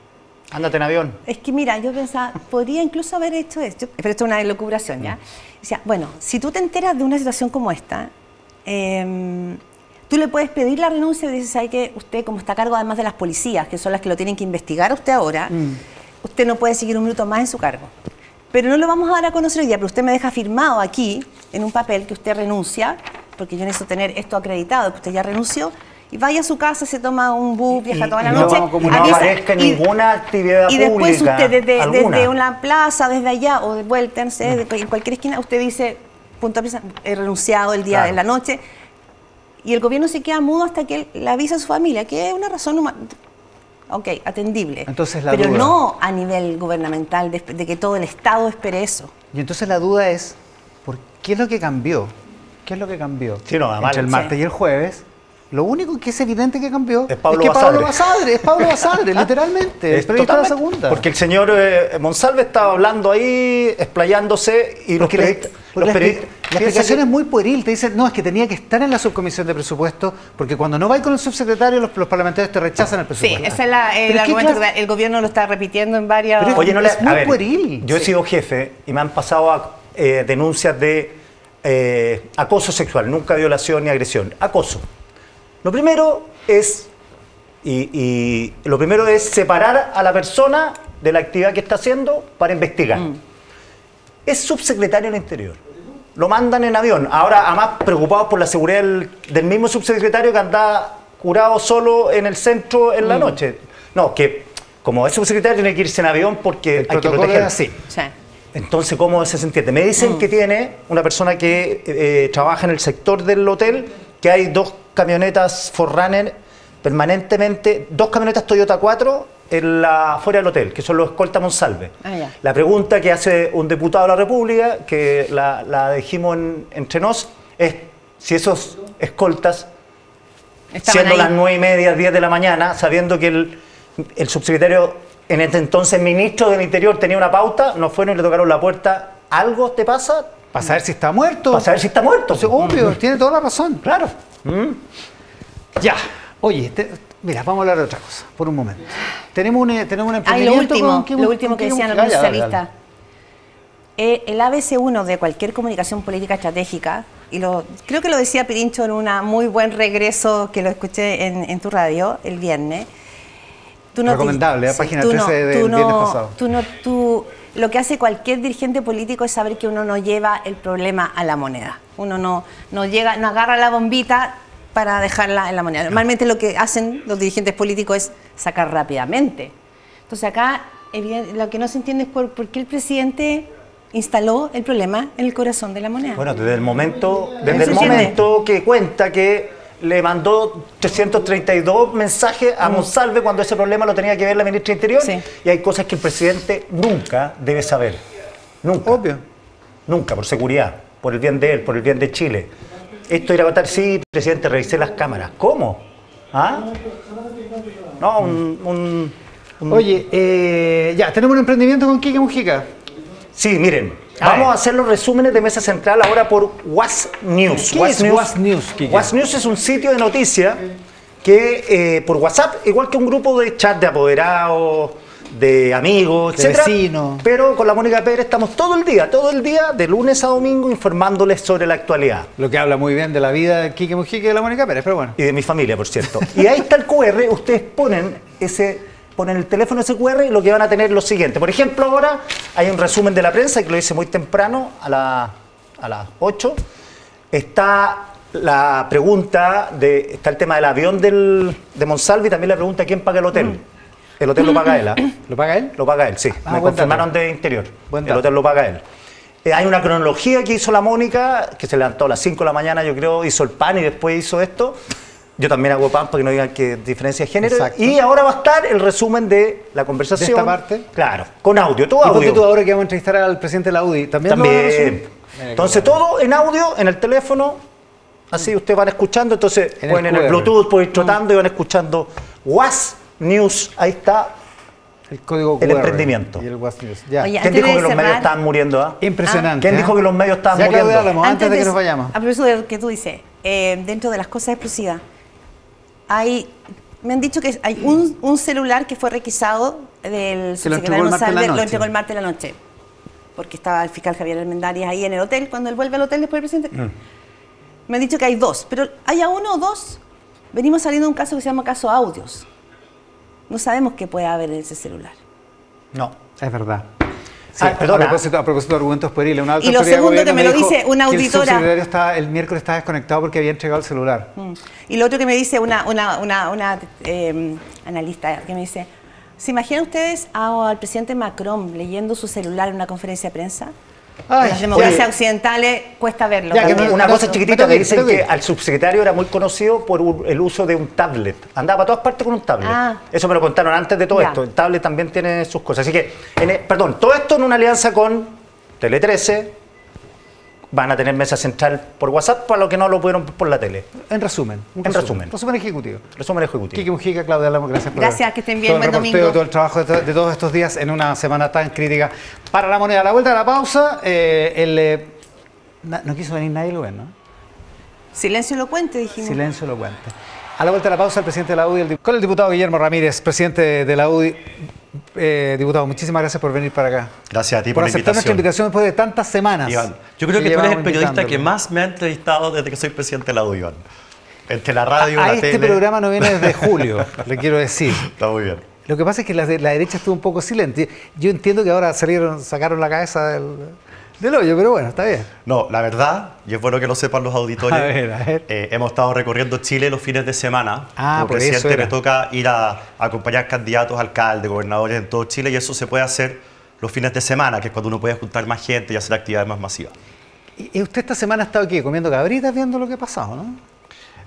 Ándate en avión. Es que mira, yo pensaba, podría incluso haber hecho esto, pero esto es una elucubración, ¿ya? O sea, bueno, si tú te enteras de una situación como esta, tú le puedes pedir la renuncia y dices, ¿sabe qué? Usted, como está a cargo además de las policías, que son las que lo tienen que investigar a usted ahora, usted no puede seguir un minuto más en su cargo. Pero no lo vamos a dar a conocer hoy día, pero usted me deja firmado aquí, en un papel, que usted renuncia, porque yo necesito tener esto acreditado, que usted ya renunció, y vaya a su casa, se toma un bus, viaja toda la noche, no aparezca ninguna actividad pública. Y después usted, desde una plaza, desde allá, o de vuelta, no sé, en cualquier esquina, usted dice, punto de vista, he renunciado el día de la noche, y el gobierno se queda mudo hasta que él le avisa a su familia, que es una razón atendible. Entonces, pero no a nivel gubernamental, de que todo el Estado espere eso. Y entonces la duda es, ¿qué es lo que cambió? ¿Qué es lo que cambió entre el martes y el jueves? Lo único que es evidente que cambió es Pablo Basadre. Es Pablo Basadre, literalmente. Es periodista de la segunda. Porque el señor Monsalve estaba hablando ahí, explayándose, y los periodistas... La explicación es muy pueril. Te dicen, no, es que tenía que estar en la subcomisión de presupuesto, porque cuando no va con el subsecretario, los parlamentarios te rechazan el presupuesto. Sí, ese es el argumento que el gobierno lo está repitiendo en varias... Pero, oye, es muy pueril. Yo he sido jefe y me han pasado denuncias de acoso sexual, nunca violación ni agresión. Acoso. Lo primero es separar a la persona de la actividad que está haciendo para investigar. Es subsecretario del Interior. Lo mandan en avión. Ahora, además, preocupados por la seguridad del mismo subsecretario que anda curado solo en el centro en la noche. No, que como es subsecretario tiene que irse en avión porque hay que protegerlo. Sí. Entonces, ¿cómo se entiende? Me dicen que tiene una persona que trabaja en el sector del hotel, que hay 2 camionetas Forerunner permanentemente, 2 camionetas Toyota 4 fuera del hotel, que son los escoltas Monsalve. La pregunta que hace un diputado de la República, que la dijimos entre nos, es si esos escoltas siendo las 9:30, 10 de la mañana, sabiendo que el subsecretario, en este entonces ministro del Interior, tenía una pauta, no fueron y le tocaron la puerta. ¿Algo te pasa? Para saber si está muerto. Para saber si está muerto. Obvio, tiene toda la razón. Claro. Ya. Oye, mira, vamos a hablar de otra cosa, por un momento. Tenemos un emprendimiento. Lo último que decían los socialistas. El ABC1 de cualquier comunicación política estratégica, y creo que lo decía Pirincho en un muy buen regreso que lo escuché en tu radio el viernes. Recomendable, página 13 del viernes pasado. Lo que hace cualquier dirigente político es saber que uno no lleva el problema a la moneda. Uno no agarra la bombita para dejarla en la moneda. Normalmente lo que hacen los dirigentes políticos es sacar rápidamente. Entonces acá lo que no se entiende es por qué el presidente instaló el problema en el corazón de la moneda. Bueno, desde el momento que cuenta que le mandó 332 mensajes a Monsalve cuando ese problema lo tenía que ver la ministra de Interior, y hay cosas que el presidente nunca debe saber. Nunca. Obvio. Nunca, por seguridad, por el bien de él, por el bien de Chile. Esto era votar, sí, presidente, revisé las cámaras. ¿Cómo? ¿Ah? No, Oye, ya, tenemos un emprendimiento con Quique Mujica. Sí, miren, vamos a hacer los resúmenes de Mesa Central ahora por Was News. ¿Qué es Was News, Quique? Was News es un sitio de noticias que por WhatsApp, igual que un grupo de chat de apoderados, de amigos, de vecinos. Pero con la Mónica Pérez estamos todo el día, de lunes a domingo, informándoles sobre la actualidad. Lo que habla muy bien de la vida de Quique Mujica y de la Mónica Pérez, pero bueno. Y de mi familia, por cierto. Y ahí está el QR, ustedes ponen el teléfono ese QR y lo que van a tener es lo siguiente. Por ejemplo, ahora hay un resumen de la prensa que lo hice muy temprano, a las 8. Está la pregunta, está el tema del avión de Monsalve y también la pregunta quién paga el hotel. El hotel lo paga él. ¿Lo paga él? Lo paga él, sí. Me confirmaron de Interior. El hotel lo paga él. Hay una cronología que hizo la Mónica, que se levantó a las 5 de la mañana, yo creo, hizo el pan y después hizo esto. Yo también hago pan para que no digan que diferencia de género. Exacto. Y ahora va a estar el resumen de la conversación. ¿De esta parte? Claro, con audio, todo audio. ¿Y tú ahora que vamos a entrevistar al presidente de la UDI? ¿También? Entonces todo en audio, en el teléfono, así ustedes van escuchando, entonces pueden en el Bluetooth, pueden ir trotando y van escuchando Was News, ahí está el código QR, el emprendimiento. Y el Was News. Ya. Oye, ¿Quién dijo que los medios estaban muriendo? Impresionante. ¿Quién dijo que los medios estaban muriendo? Antes de que nos vayamos. A propósito de lo que tú dices, dentro de las cosas explosivas, me han dicho que hay un celular que fue requisado del subsecretario Monsalve, lo entregó el martes de la noche, porque estaba el fiscal Javier Armendáriz ahí en el hotel, cuando él vuelve al hotel después del presidente. Me han dicho que hay dos, pero haya uno o dos, venimos saliendo de un caso que se llama caso Audios. No sabemos qué puede haber en ese celular. No, es verdad. Sí, a propósito de argumentos pueriles. Y lo segundo que me lo dice una auditora. El subsecretario el miércoles estaba desconectado porque había entregado el celular. Y lo otro que me dice una analista que me dice, ¿se imaginan ustedes al presidente Macron leyendo su celular en una conferencia de prensa? En las democracias occidentales cuesta verlo. Una cosa chiquitita, que dicen que al subsecretario era muy conocido por el uso de un tablet. Andaba a todas partes con un tablet. Eso me lo contaron antes de todo esto. El tablet también tiene sus cosas. Así que, todo esto en una alianza con Tele 13. Van a tener Mesa Central por WhatsApp para los que no lo pudieron por la tele. En resumen. Resumen ejecutivo. Resumen ejecutivo. Quique Mujica, Claudia Lamo, gracias que estén bien, buen domingo. Todo el trabajo de todos estos días en una semana tan crítica para la moneda. A la vuelta de la pausa, no quiso venir nadie, Luen, ¿no? Silencio elocuente, dijimos. Silencio elocuente. A la vuelta de la pausa, el presidente de la UDI, con el diputado Guillermo Ramírez, presidente de la UDI. Diputado, muchísimas gracias por venir para acá. Gracias a ti por la aceptar nuestra invitación después de tantas semanas. Iván, yo creo que tú eres el periodista que más me ha entrevistado desde que soy presidente de la UDI, Iván. Entre la radio, la tele. Este programa no viene desde julio, le quiero decir. Está muy bien. Lo que pasa es que la derecha estuvo un poco silente. Yo entiendo que ahora sacaron la cabeza del hoyo, pero bueno, está bien. No, la verdad, y es bueno que lo sepan los auditores, a ver. Hemos estado recorriendo Chile los fines de semana. Como por presidente me toca ir a acompañar candidatos, alcaldes, gobernadores en todo Chile, y eso se puede hacer los fines de semana, que es cuando uno puede juntar más gente y hacer actividades más masivas. ¿Y usted esta semana ha estado aquí comiendo cabritas viendo lo que ha pasado, no?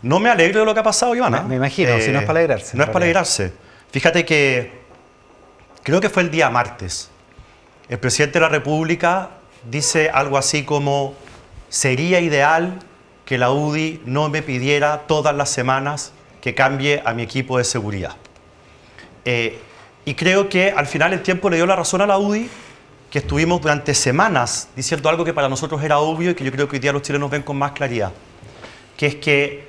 No me alegro de lo que ha pasado, Ivana. Me imagino, si no es para alegrarse. No es para alegrarse. Fíjate que creo que fue el día martes. El presidente de la República dice algo así como: sería ideal que la UDI no me pidiera todas las semanas que cambie a mi equipo de seguridad. Y creo que al final el tiempo le dio la razón a la UDI, que estuvimos durante semanas diciendo algo que para nosotros era obvio y que yo creo que hoy día los chilenos ven con más claridad, que es que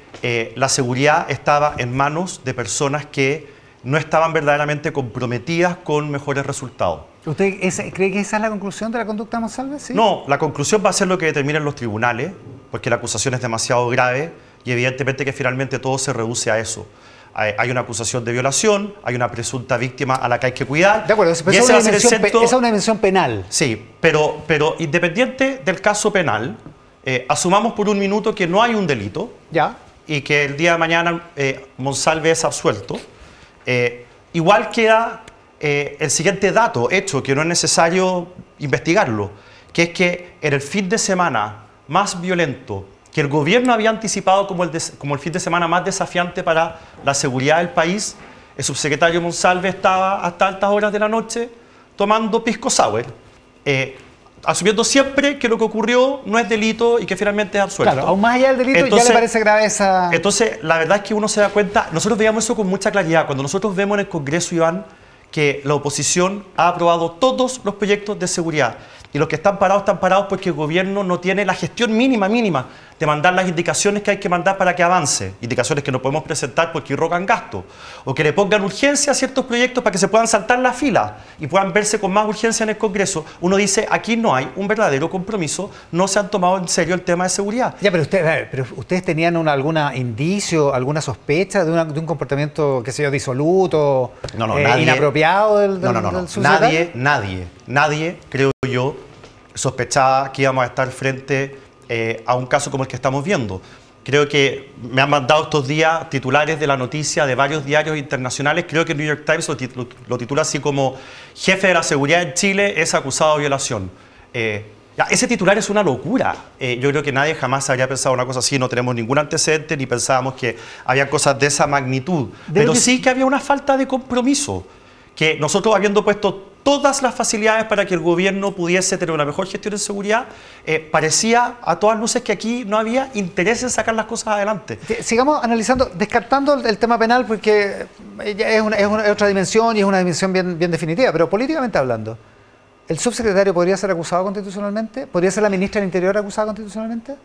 la seguridad estaba en manos de personas que no estaban verdaderamente comprometidas con mejores resultados. ¿Usted cree que esa es la conclusión de la conducta de Monsalve? ¿Sí? No, la conclusión va a ser lo que determinen los tribunales, porque la acusación es demasiado grave y evidentemente que finalmente todo se reduce a eso. Hay una acusación de violación, hay una presunta víctima a la que hay que cuidar. De acuerdo, pero esa es una dimensión penal. Sí, pero independiente del caso penal, asumamos por un minuto que no hay un delito. Ya. Y que el día de mañana Monsalve es absuelto. Igual queda el siguiente dato, hecho, que no es necesario investigarlo, que es que en el fin de semana más violento, que el gobierno había anticipado como el fin de semana más desafiante para la seguridad del país, el subsecretario Monsalve estaba hasta altas horas de la noche tomando pisco sour, asumiendo siempre que lo que ocurrió no es delito y que finalmente es absuelto. Claro, aún más allá del delito, entonces, ya le parece grave esa... Entonces, la verdad es que uno se da cuenta, nosotros veíamos eso con mucha claridad, cuando nosotros vemos en el Congreso, Iván, que la oposición ha aprobado todos los proyectos de seguridad. Y los que están parados porque el gobierno no tiene la gestión mínima de mandar las indicaciones que hay que mandar para que avance. Indicaciones que no podemos presentar porque irrogan gasto. O que le pongan urgencia a ciertos proyectos para que se puedan saltar la fila y puedan verse con más urgencia en el Congreso. Uno dice, aquí no hay un verdadero compromiso, no se han tomado en serio el tema de seguridad. Ya, pero ustedes tenían algún indicio, alguna sospecha de un comportamiento, qué sé yo, disoluto, nadie, inapropiado del subsecretario. Nadie, creo yo, sospechaba que íbamos a estar frente a un caso como el que estamos viendo. Creo que me han mandado estos días titulares de la noticia de varios diarios internacionales. Creo que el New York Times lo titula así como jefe de la seguridad en Chile es acusado de violación. Ese titular es una locura. Yo creo que nadie jamás habría pensado una cosa así. No tenemos ningún antecedente ni pensábamos que había cosas de esa magnitud. Pero sí que había una falta de compromiso. Que nosotros, habiendo puesto todas las facilidades para que el gobierno pudiese tener una mejor gestión de seguridad, parecía a todas luces que aquí no había interés en sacar las cosas adelante. Sigamos analizando, descartando el tema penal, porque es otra dimensión y es una dimensión bien definitiva, pero políticamente hablando, ¿el subsecretario podría ser acusado constitucionalmente? ¿Podría ser la ministra del Interior acusada constitucionalmente?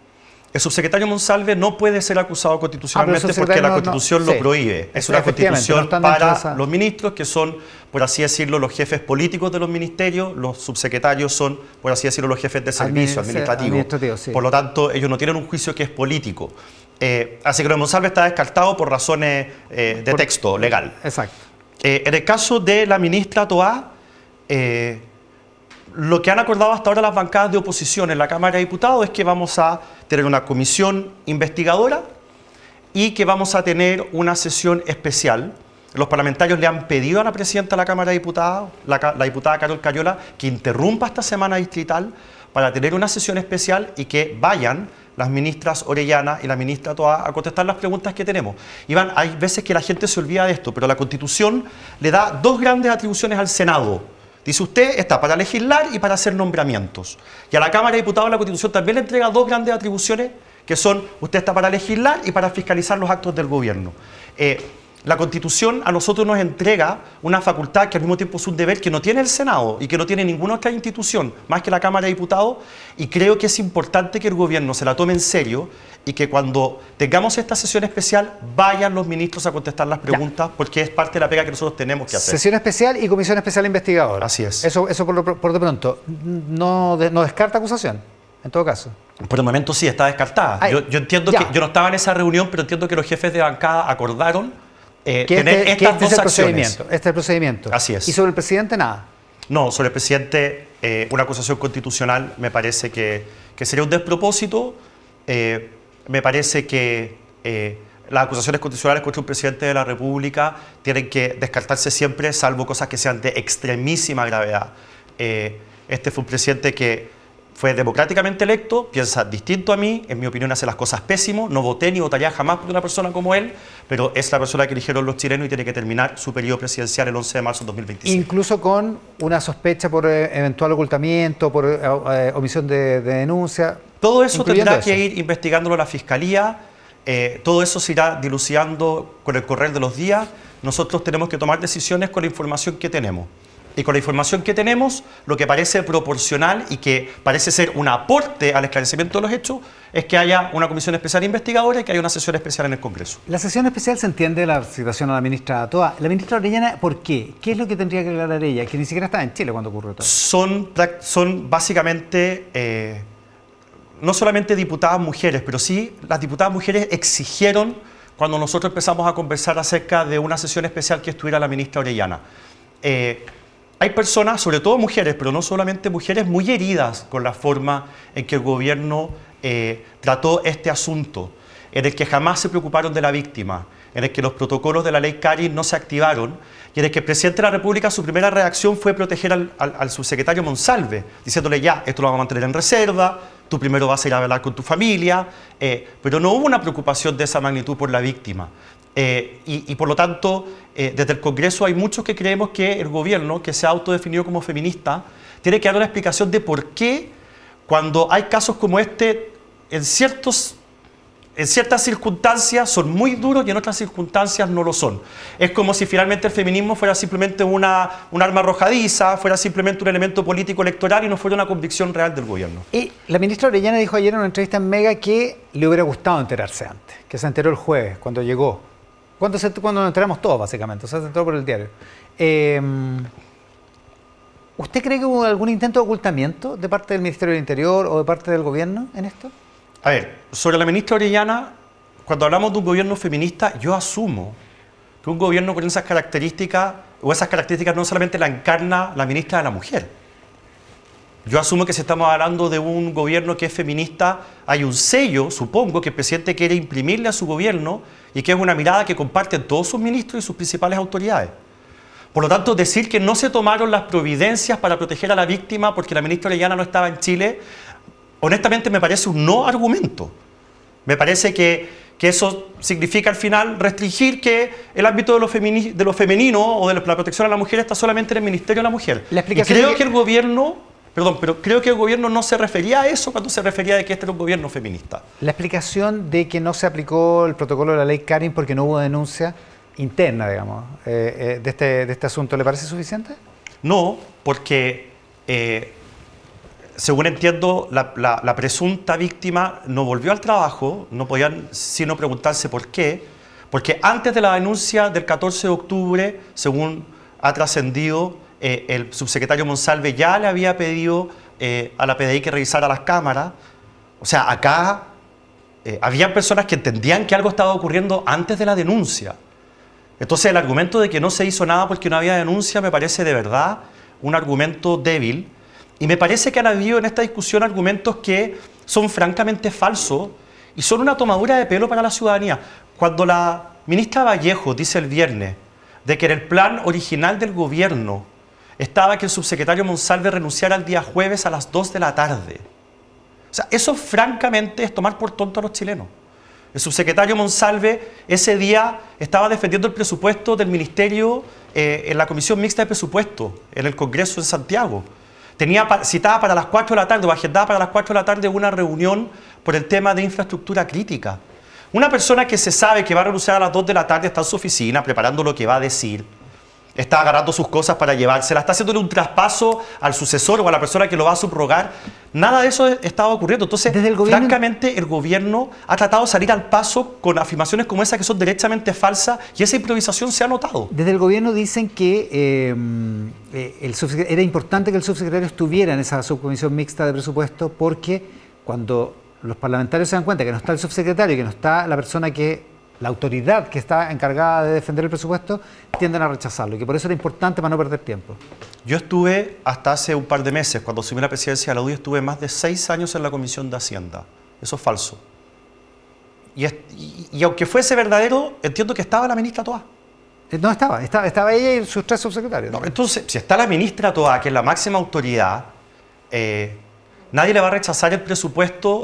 El subsecretario Monsalve no puede ser acusado constitucionalmente porque la Constitución lo prohíbe. Es una Constitución para los ministros, que son, por así decirlo, los jefes políticos de los ministerios. Los subsecretarios son, por así decirlo, los jefes de servicio administrativo. Sí. Por lo tanto, ellos no tienen un juicio que es político. Así que lo de Monsalve está descartado por razones de texto legal. Exacto. En el caso de la ministra Toá, lo que han acordado hasta ahora las bancadas de oposición en la Cámara de Diputados es que vamos a tener una comisión investigadora y que vamos a tener una sesión especial. Los parlamentarios le han pedido a la presidenta de la Cámara de Diputados, la diputada Carol Cariola, que interrumpa esta semana distrital para tener una sesión especial y que vayan las ministras Orellana y la ministra Toá a contestar las preguntas que tenemos. Iván, hay veces que la gente se olvida de esto, pero la Constitución le da dos grandes atribuciones al Senado. Dice usted, está para legislar y para hacer nombramientos. Y a la Cámara de Diputados la Constitución también le entrega dos grandes atribuciones, que son, usted está para legislar y para fiscalizar los actos del gobierno. La Constitución a nosotros nos entrega una facultad que al mismo tiempo es un deber que no tiene el Senado y que no tiene ninguna otra institución, más que la Cámara de Diputados, y creo que es importante que el gobierno se la tome en serio y que cuando tengamos esta sesión especial vayan los ministros a contestar las preguntas, porque es parte de la pega que nosotros tenemos que hacer. Sesión especial y comisión especial investigadora. Así es. Eso por de pronto. No descarta acusación, en todo caso. Por el momento sí, está descartada. Yo entiendo que yo no estaba en esa reunión, pero entiendo que los jefes de bancada acordaron tener estas dos acciones. Este es el procedimiento. Así es. ¿Y sobre el presidente nada? No, sobre el presidente una acusación constitucional me parece que sería un despropósito. Me parece que las acusaciones constitucionales contra un presidente de la República tienen que descartarse siempre, salvo cosas que sean de extremísima gravedad. Este fue un presidente que fue democráticamente electo, piensa distinto a mí, en mi opinión hace las cosas pésimo, no voté ni votaría jamás por una persona como él, pero es la persona que eligieron los chilenos y tiene que terminar su periodo presidencial el 11 de marzo de 2026. Incluso con una sospecha por eventual ocultamiento, por omisión de denuncia. Todo eso tendrá que ir investigándolo la Fiscalía. todo eso se irá dilucidando con el correr de los días. Nosotros tenemos que tomar decisiones con la información que tenemos. Y con la información que tenemos, lo que parece proporcional y que parece ser un aporte al esclarecimiento de los hechos es que haya una comisión especial investigadora y que haya una sesión especial en el Congreso. La sesión especial se entiende la situación a la ministra Toa. La ministra Orellana, ¿por qué? ¿Qué es lo que tendría que aclarar ella? Que ni siquiera estaba en Chile cuando ocurrió todo. Son básicamente, no solamente diputadas mujeres, pero sí las diputadas mujeres exigieron cuando nosotros empezamos a conversar acerca de una sesión especial que estuviera la ministra Orellana. Hay personas, sobre todo mujeres, pero no solamente mujeres, muy heridas con la forma en que el gobierno trató este asunto, en el que jamás se preocuparon de la víctima, en el que los protocolos de la ley Karin no se activaron y en el que el presidente de la República, su primera reacción fue proteger al subsecretario Monsalve, diciéndole ya, esto lo vamos a mantener en reserva, tú primero vas a ir a hablar con tu familia, pero no hubo una preocupación de esa magnitud por la víctima. Y por lo tanto, desde el Congreso hay muchos que creemos que el gobierno, que se ha autodefinido como feminista, tiene que dar una explicación de por qué cuando hay casos como este, en ciertas circunstancias son muy duros y en otras circunstancias no lo son. Es como si finalmente el feminismo fuera simplemente un arma arrojadiza, fuera simplemente un elemento político electoral y no fuera una convicción real del gobierno. Y la ministra Orellana dijo ayer en una entrevista en Mega que le hubiera gustado enterarse antes, que se enteró el jueves, cuando llegó. Cuando nos enteramos todos, básicamente, o sea, se enteró por el diario. ¿Usted cree que hubo algún intento de ocultamiento de parte del Ministerio del Interior o de parte del gobierno en esto? A ver, sobre la ministra Orellana, cuando hablamos de un gobierno feminista, yo asumo que un gobierno con esas características, o esas características no solamente la encarna la ministra de la Mujer. Yo asumo que si estamos hablando de un gobierno que es feminista, hay un sello, supongo, que el presidente quiere imprimirle a su gobierno y que es una mirada que comparten todos sus ministros y sus principales autoridades. Por lo tanto, decir que no se tomaron las providencias para proteger a la víctima porque la ministra Orellana no estaba en Chile, honestamente me parece un no argumento. Me parece que eso significa al final restringir que el ámbito de lo femenino o de la protección a la mujer está solamente en el Ministerio de la Mujer. La explicación y creo que el gobierno... Perdón, pero creo que el gobierno no se refería a eso cuando se refería de que este era un gobierno feminista. La explicación de que no se aplicó el protocolo de la ley Karin porque no hubo denuncia interna, digamos, de este asunto, ¿le parece suficiente? No, porque según entiendo, la presunta víctima no volvió al trabajo, no podían sino preguntarse por qué, porque antes de la denuncia del 14 de octubre, según ha trascendido, el subsecretario Monsalve ya le había pedido a la PDI que revisara las cámaras. O sea, acá había personas que entendían que algo estaba ocurriendo antes de la denuncia. Entonces el argumento de que no se hizo nada porque no había denuncia me parece de verdad un argumento débil. Y me parece que han habido en esta discusión argumentos que son francamente falsos y son una tomadura de pelo para la ciudadanía. Cuando la ministra Vallejo dice el viernes de que en el plan original del gobierno estaba que el subsecretario Monsalve renunciara el día jueves a las 2 de la tarde. O sea, eso francamente es tomar por tonto a los chilenos. El subsecretario Monsalve ese día estaba defendiendo el presupuesto del ministerio en la Comisión Mixta de Presupuesto, en el Congreso de Santiago. Tenía citada para las 4 de la tarde, o agendada para las 4 de la tarde, una reunión por el tema de infraestructura crítica. Una persona que se sabe que va a renunciar a las 2 de la tarde está en su oficina preparando lo que va a decir. Está agarrando sus cosas para llevárselas, está haciéndole un traspaso al sucesor o a la persona que lo va a subrogar. Nada de eso estaba ocurriendo. Entonces, francamente, el gobierno ha tratado de salir al paso con afirmaciones como esas que son derechamente falsas y esa improvisación se ha notado. Desde el gobierno dicen que era importante que el subsecretario estuviera en esa subcomisión mixta de presupuesto porque cuando los parlamentarios se dan cuenta que no está el subsecretario y que no está la persona la autoridad que está encargada de defender el presupuesto, tienden a rechazarlo y que por eso era importante para no perder tiempo. Yo estuve hasta hace un par de meses, cuando asumí la presidencia de la UDI, estuve más de 6 años en la Comisión de Hacienda. Eso es falso. Y aunque fuese verdadero, entiendo que estaba la ministra Toa. No estaba ella y sus 3 subsecretarios. No, entonces, si está la ministra Toa, que es la máxima autoridad, nadie le va a rechazar el presupuesto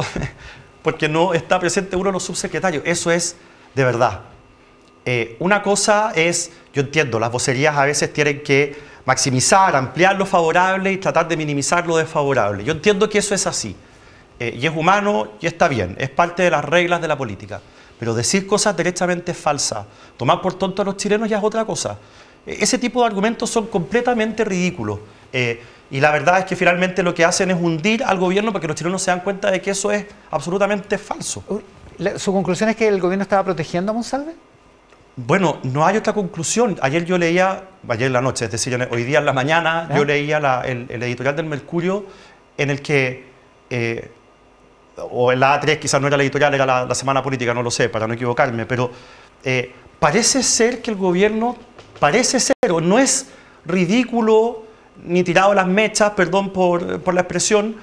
porque no está presente uno de los subsecretarios. Eso es de verdad. Una cosa es, yo entiendo, las vocerías a veces tienen que maximizar, ampliar lo favorable y tratar de minimizar lo desfavorable. Yo entiendo que eso es así. Y es humano y está bien, es parte de las reglas de la política. Pero decir cosas derechamente falsas, tomar por tonto a los chilenos ya es otra cosa. Ese tipo de argumentos son completamente ridículos. Y la verdad es que finalmente lo que hacen es hundir al gobierno porque los chilenos se dan cuenta de que eso es absolutamente falso. ¿Su conclusión es que el gobierno estaba protegiendo a Monsalve? Bueno, no hay otra conclusión. Ayer yo leía, ayer en la noche, es decir, hoy día en la mañana, yo leía el editorial del Mercurio en el que, o en la A3 quizás no era la editorial, era la Semana Política, no lo sé, para no equivocarme, pero parece ser que el gobierno, o no es ridículo ni tirado las mechas, perdón por la expresión,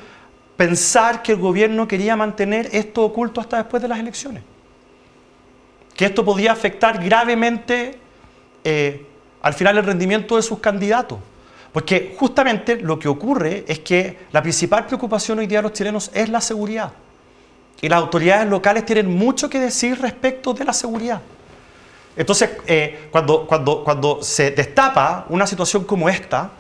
pensar que el gobierno quería mantener esto oculto hasta después de las elecciones. Que esto podía afectar gravemente al final el rendimiento de sus candidatos. Porque justamente lo que ocurre es que la principal preocupación hoy día de los chilenos es la seguridad. Y las autoridades locales tienen mucho que decir respecto de la seguridad. Entonces, cuando se destapa una situación como esta,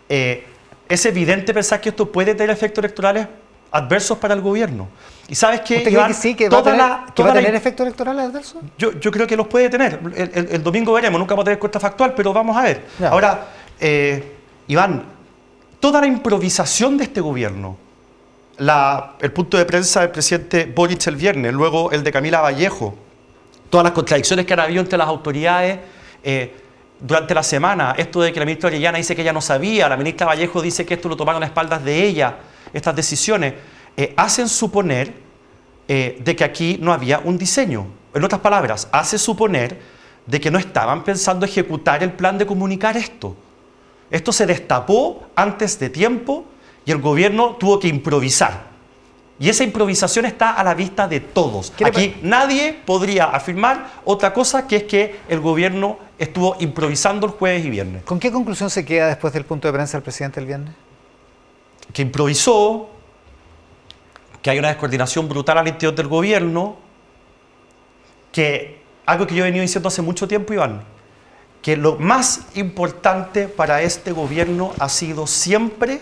es evidente pensar que esto puede tener efectos electorales adversos para el gobierno. ¿Y sabes qué, ¿Usted Iván? cree que sí, que va a tener efectos electorales adversos? Yo creo que los puede tener. El domingo veremos, nunca vamos a tener cuenta factual, pero vamos a ver. Ya. Ahora, Iván, toda la improvisación de este gobierno, el punto de prensa del presidente Boric el viernes, luego el de Camila Vallejo, todas las contradicciones que han habido entre las autoridades durante la semana, esto de que la ministra Orellana dice que ella no sabía, la ministra Vallejo dice que esto lo tomaron a espaldas de ella, estas decisiones, hacen suponer de que aquí no había un diseño. En otras palabras, hace suponer de que no estaban pensando ejecutar el plan de comunicar esto. Esto se destapó antes de tiempo y el gobierno tuvo que improvisar. Y esa improvisación está a la vista de todos. Aquí nadie podría afirmar otra cosa que es que el gobierno estuvo improvisando el jueves y viernes. ¿Con qué conclusión se queda después del punto de prensa del presidente el viernes? Que improvisó, que hay una descoordinación brutal al interior del gobierno, que algo que yo he venido diciendo hace mucho tiempo, Iván, que lo más importante para este gobierno ha sido siempre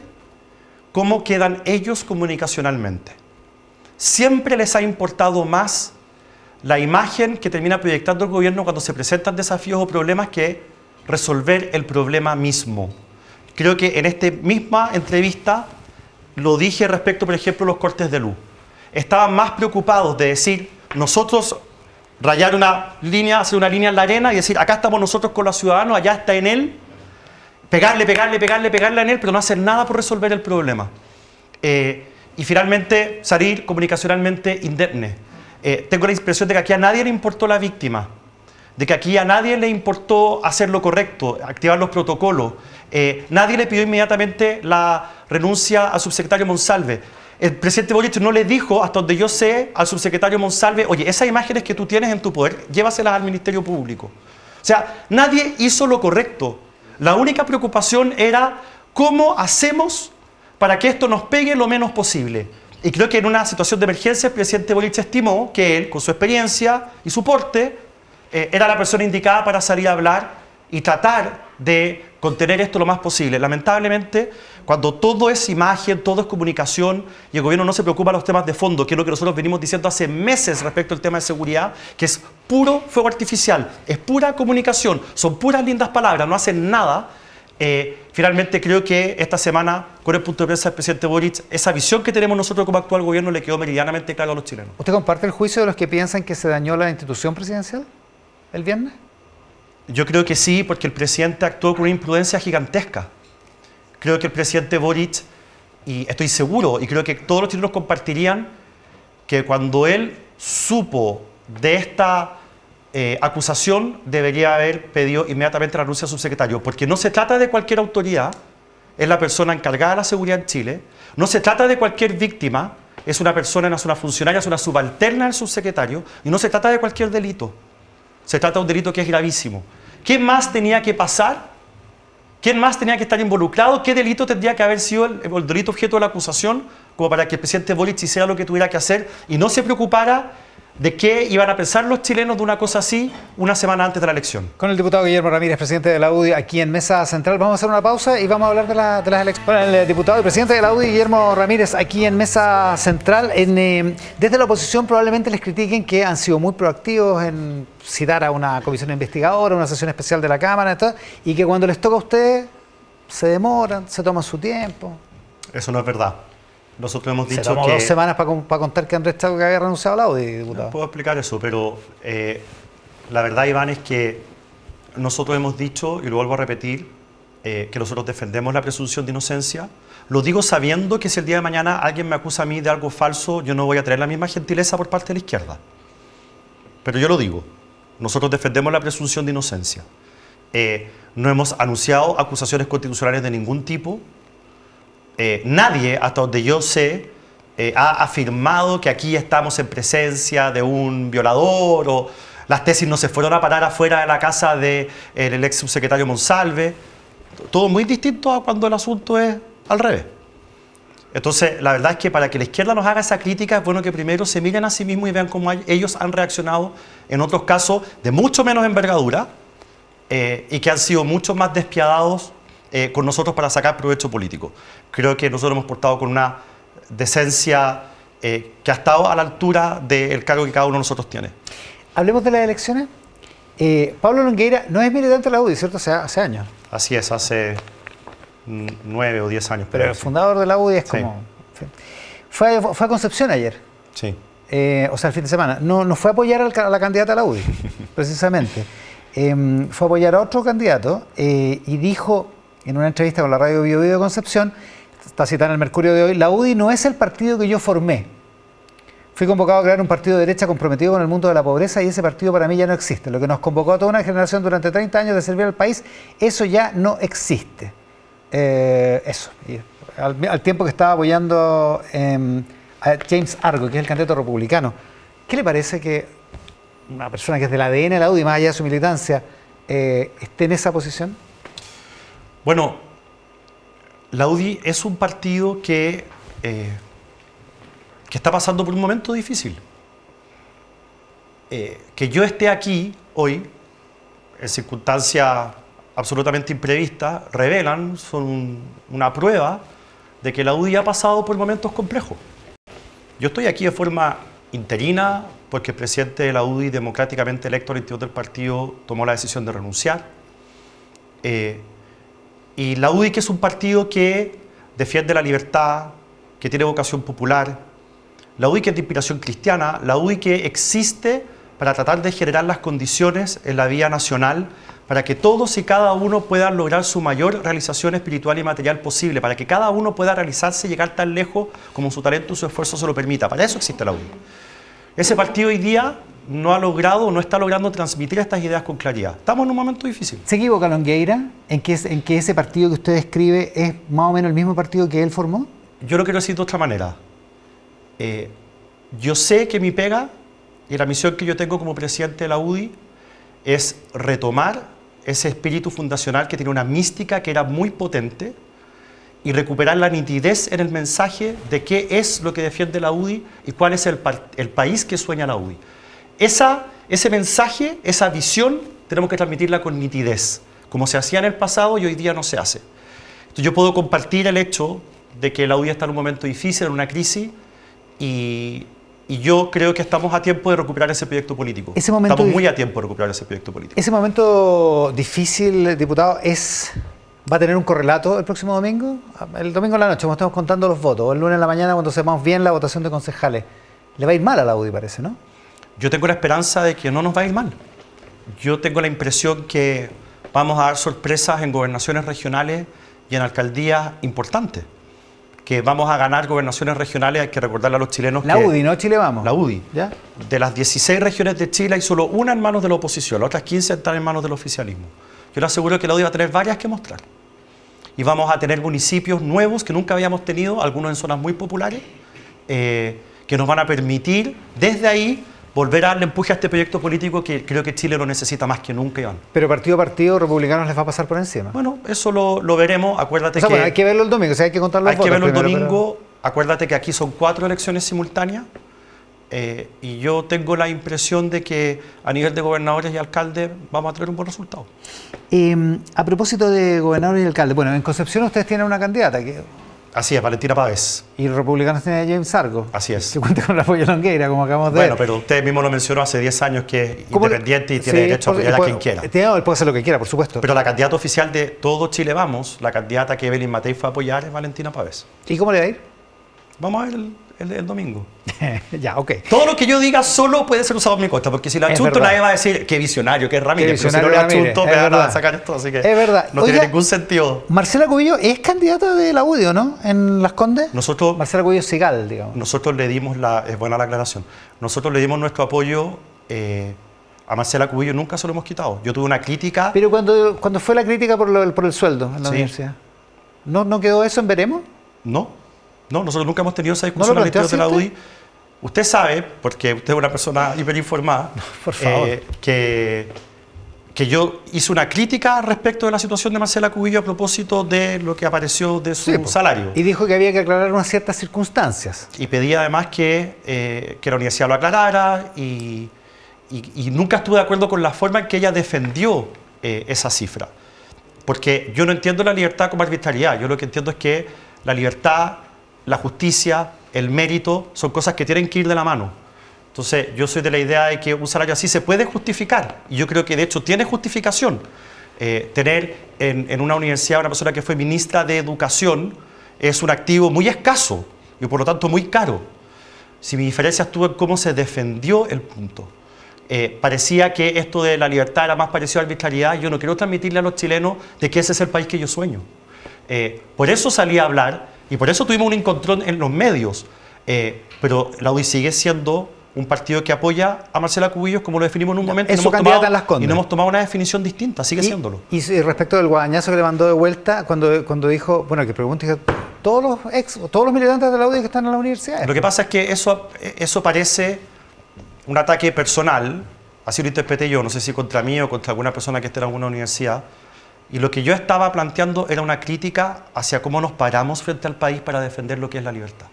cómo quedan ellos comunicacionalmente. Siempre les ha importado más la imagen que termina proyectando el gobierno cuando se presentan desafíos o problemas que resolver el problema mismo. Creo que en esta misma entrevista lo dije respecto, por ejemplo, a los cortes de luz. Estaban más preocupados de decir, nosotros rayar una línea, hacer una línea en la arena y decir, acá estamos nosotros con los ciudadanos, allá está en él, pegarle en él, pero no hacer nada por resolver el problema. Y finalmente salir comunicacionalmente indemne. Tengo la impresión de que aquí a nadie le importó la víctima, de que aquí a nadie le importó hacer lo correcto, activar los protocolos. Nadie le pidió inmediatamente la renuncia al subsecretario Monsalve. El presidente Boric no le dijo, hasta donde yo sé, al subsecretario Monsalve, oye, esas imágenes que tú tienes en tu poder, llévaselas al Ministerio Público. O sea, nadie hizo lo correcto. La única preocupación era cómo hacemos para que esto nos pegue lo menos posible. Y creo que en una situación de emergencia el presidente Boric estimó que él, con su experiencia y su porte, era la persona indicada para salir a hablar y tratar de contener esto lo más posible. Lamentablemente, cuando todo es imagen, todo es comunicación y el gobierno no se preocupa de los temas de fondo, que es lo que nosotros venimos diciendo hace meses respecto al tema de seguridad, que es puro fuego artificial, es pura comunicación, son puras lindas palabras, no hacen nada. Finalmente creo que esta semana, con el punto de prensa del presidente Boric, esa visión que tenemos nosotros como actual gobierno le quedó meridianamente clara a los chilenos. ¿Usted comparte el juicio de los que piensan que se dañó la institución presidencial el viernes? Yo creo que sí, porque el presidente actuó con una imprudencia gigantesca. Creo que el presidente Boric, y estoy seguro, y creo que todos los chilenos compartirían, que cuando él supo de esta acusación, debería haber pedido inmediatamente la renuncia al subsecretario, porque no se trata de cualquier autoridad, es la persona encargada de la seguridad en Chile, no se trata de cualquier víctima, es una persona, es una funcionaria, es una subalterna del subsecretario, y no se trata de cualquier delito, se trata de un delito que es gravísimo. ¿Qué más tenía que pasar? ¿Quién más tenía que estar involucrado? ¿Qué delito tendría que haber sido el delito objeto de la acusación como para que el presidente Boric hiciera lo que tuviera que hacer y no se preocupara de qué iban a pensar los chilenos de una cosa así una semana antes de la elección. Con el diputado Guillermo Ramírez, presidente de la UDI, aquí en Mesa Central. Vamos a hacer una pausa y vamos a hablar de las elecciones. Bueno, el diputado y presidente de la UDI, Guillermo Ramírez, aquí en Mesa Central. Desde la oposición probablemente les critiquen que han sido muy proactivos en citar a una comisión investigadora, una sesión especial de la Cámara, y que cuando les toca a ustedes se demoran, se toman su tiempo. Eso no es verdad. Nosotros hemos dicho se tomó que... 2 semanas para contar que Andrés Chadwick había renunciado a la UDI, diputado. No puedo explicar eso, pero la verdad, Iván, es que nosotros hemos dicho, y lo vuelvo a repetir, que nosotros defendemos la presunción de inocencia. Lo digo sabiendo que si el día de mañana alguien me acusa a mí de algo falso, yo no voy a tener la misma gentileza por parte de la izquierda. Pero yo lo digo, nosotros defendemos la presunción de inocencia. No hemos anunciado acusaciones constitucionales de ningún tipo. Nadie, hasta donde yo sé, ha afirmado que aquí estamos en presencia de un violador o las tesis no se fueron a parar afuera de la casa del ex subsecretario Monsalve. Todo muy distinto a cuando el asunto es al revés. Entonces, la verdad es que para que la izquierda nos haga esa crítica es bueno que primero se miren a sí mismos y vean cómo ellos han reaccionado en otros casos de mucho menos envergadura y que han sido mucho más despiadados con nosotros para sacar provecho político. Creo que nosotros hemos portado con una decencia que ha estado a la altura del cargo que cada uno de nosotros tiene. Hablemos de las elecciones. Pablo Longueira no es militante de la UDI, ¿cierto? Hace años. Así es, hace 9 o 10 años. Pero el fundador de la UDI es como... Sí. Fue a Concepción ayer. Sí. O sea, el fin de semana. No fue a apoyar a la candidata a la UDI, precisamente. Fue a apoyar a otro candidato y dijo en una entrevista con la radio Bio Bio de Concepción, está citada en el Mercurio de hoy, la UDI no es el partido que yo formé. Fui convocado a crear un partido de derecha comprometido con el mundo de la pobreza y ese partido para mí ya no existe. Lo que nos convocó a toda una generación durante 30 años de servir al país, eso ya no existe. Eso. Y al tiempo que estaba apoyando a James Argo, que es el candidato republicano. ¿Qué le parece que una persona que es del ADN de la UDI, más allá de su militancia, esté en esa posición? Bueno, la UDI es un partido que está pasando por un momento difícil. Que yo esté aquí hoy, en circunstancias absolutamente imprevistas, son una prueba de que la UDI ha pasado por momentos complejos. Yo estoy aquí de forma interina porque el presidente de la UDI, democráticamente electo al interior del partido, tomó la decisión de renunciar. Y la UDI, que es un partido que defiende la libertad, que tiene vocación popular, la UDI que es de inspiración cristiana, la UDI que existe para tratar de generar las condiciones en la vía nacional para que todos y cada uno puedan lograr su mayor realización espiritual y material posible, para que cada uno pueda realizarse y llegar tan lejos como su talento y su esfuerzo se lo permita. Para eso existe la UDI. Ese partido hoy día no está logrando transmitir estas ideas con claridad. Estamos en un momento difícil. ¿Se equivoca Longueira en que ese partido que usted describe es más o menos el mismo partido que él formó? Yo lo quiero decir de otra manera. Yo sé que mi pega y la misión que yo tengo como presidente de la UDI es retomar ese espíritu fundacional que tiene una mística que era muy potente y recuperar la nitidez en el mensaje de qué es lo que defiende la UDI y cuál es el país que sueña la UDI. Ese mensaje, esa visión, tenemos que transmitirla con nitidez, como se hacía en el pasado y hoy día no se hace. Entonces, yo puedo compartir el hecho de que la UDI está en un momento difícil, en una crisis, y yo creo que estamos a tiempo de recuperar ese proyecto político. Estamos muy a tiempo de recuperar ese proyecto político. ¿Ese momento difícil, diputado, va a tener un correlato el próximo domingo? El domingo en la noche, cuando estamos contando los votos, o el lunes en la mañana, cuando sepamos bien la votación de concejales. Le va a ir mal a la UDI, parece, ¿no? Yo tengo la esperanza de que no nos va a ir mal. Yo tengo la impresión que vamos a dar sorpresas en gobernaciones regionales y en alcaldías importantes. Que vamos a ganar gobernaciones regionales, hay que recordarle a los chilenos la UDI, ¿no? Chile Vamos. La UDI. ¿Ya? De las 16 regiones de Chile hay solo una en manos de la oposición, las otras 15 están en manos del oficialismo. Yo le aseguro que la UDI va a tener varias que mostrar. Y vamos a tener municipios nuevos que nunca habíamos tenido, algunos en zonas muy populares, que nos van a permitir desde ahí volver a darle empuje a este proyecto político que creo que Chile lo necesita más que nunca, Iván. Pero partido a partido, republicanos les va a pasar por encima. Bueno, eso lo veremos. Acuérdate que... Bueno, hay que verlo el domingo, o sea, hay que contar los votos. Hay que verlo el domingo. Acuérdate que aquí son 4 elecciones simultáneas y yo tengo la impresión de que a nivel de gobernadores y alcaldes vamos a tener un buen resultado. A propósito de gobernadores y alcaldes, bueno, en Concepción ustedes tienen una candidata que... Así es, Valentina Pavés. Y los republicanos tienen a James Argo. Así es. Que cuenta con el apoyo de Longueira, como acabamos de ver. Bueno, pero usted mismo lo mencionó hace 10 años que es independiente y tiene derecho a apoyar a quien quiera. Él puede hacer lo que quiera, por supuesto. Pero la candidata oficial de Todo Chile Vamos, la candidata que Evelyn Matei fue a apoyar es Valentina Pavés. ¿Y cómo le va a ir? Vamos a ver el domingo. Ya, ok. Todo lo que yo diga solo puede ser usado en mi contra, porque si lo achunto nadie va a decir qué visionario, qué Ramírez, pero si no lo achunto me van a sacar esto, así que es verdad. No tiene ningún sentido. Marcela Cubillo es candidata de la UDI, ¿no? En Las Condes. Marcela Cubillo Sigal, digamos. Nosotros le dimos es buena la aclaración, nosotros le dimos nuestro apoyo a Marcela Cubillo, nunca se lo hemos quitado. Yo tuve una crítica... Pero cuando fue la crítica por el sueldo en la universidad, ¿no quedó eso en veremos? No, nosotros nunca hemos tenido esa discusión al interior de la UDI. Usted sabe, porque usted es una persona hiperinformada, por favor, que yo hice una crítica respecto de la situación de Marcela Cubillo a propósito de lo que apareció de su salario. Y dijo que había que aclarar unas ciertas circunstancias. Y pedía además que la universidad lo aclarara y nunca estuve de acuerdo con la forma en que ella defendió esa cifra. Porque yo no entiendo la libertad como arbitrariedad. Yo lo que entiendo es que la libertad, la justicia, el mérito, son cosas que tienen que ir de la mano. Entonces, yo soy de la idea de que un salario así se puede justificar. Y yo creo que, de hecho, tiene justificación. Tener en una universidad una persona que fue ministra de Educación es un activo muy escaso y, por lo tanto, muy caro. Si mi diferencia estuvo en cómo se defendió el punto. Parecía que esto de la libertad era más parecido a arbitrariedad. Yo no quiero transmitirle a los chilenos de que ese es el país que yo sueño. Por eso salí a hablar y por eso tuvimos un encontrón en los medios. Pero la UDI sigue siendo un partido que apoya a Marcela Cubillos, como lo definimos en un momento. Es su candidata en Las Condes. Y no hemos tomado una definición distinta, sigue siéndolo. Y respecto del guadañazo que le mandó de vuelta, cuando dijo, bueno, que pregunte todos los militantes de la UDI que están en la universidad. Lo que pasa es que eso parece un ataque personal, así lo interpreté yo, no sé si contra mí o contra alguna persona que esté en alguna universidad. Y lo que yo estaba planteando era una crítica hacia cómo nos paramos frente al país para defender lo que es la libertad.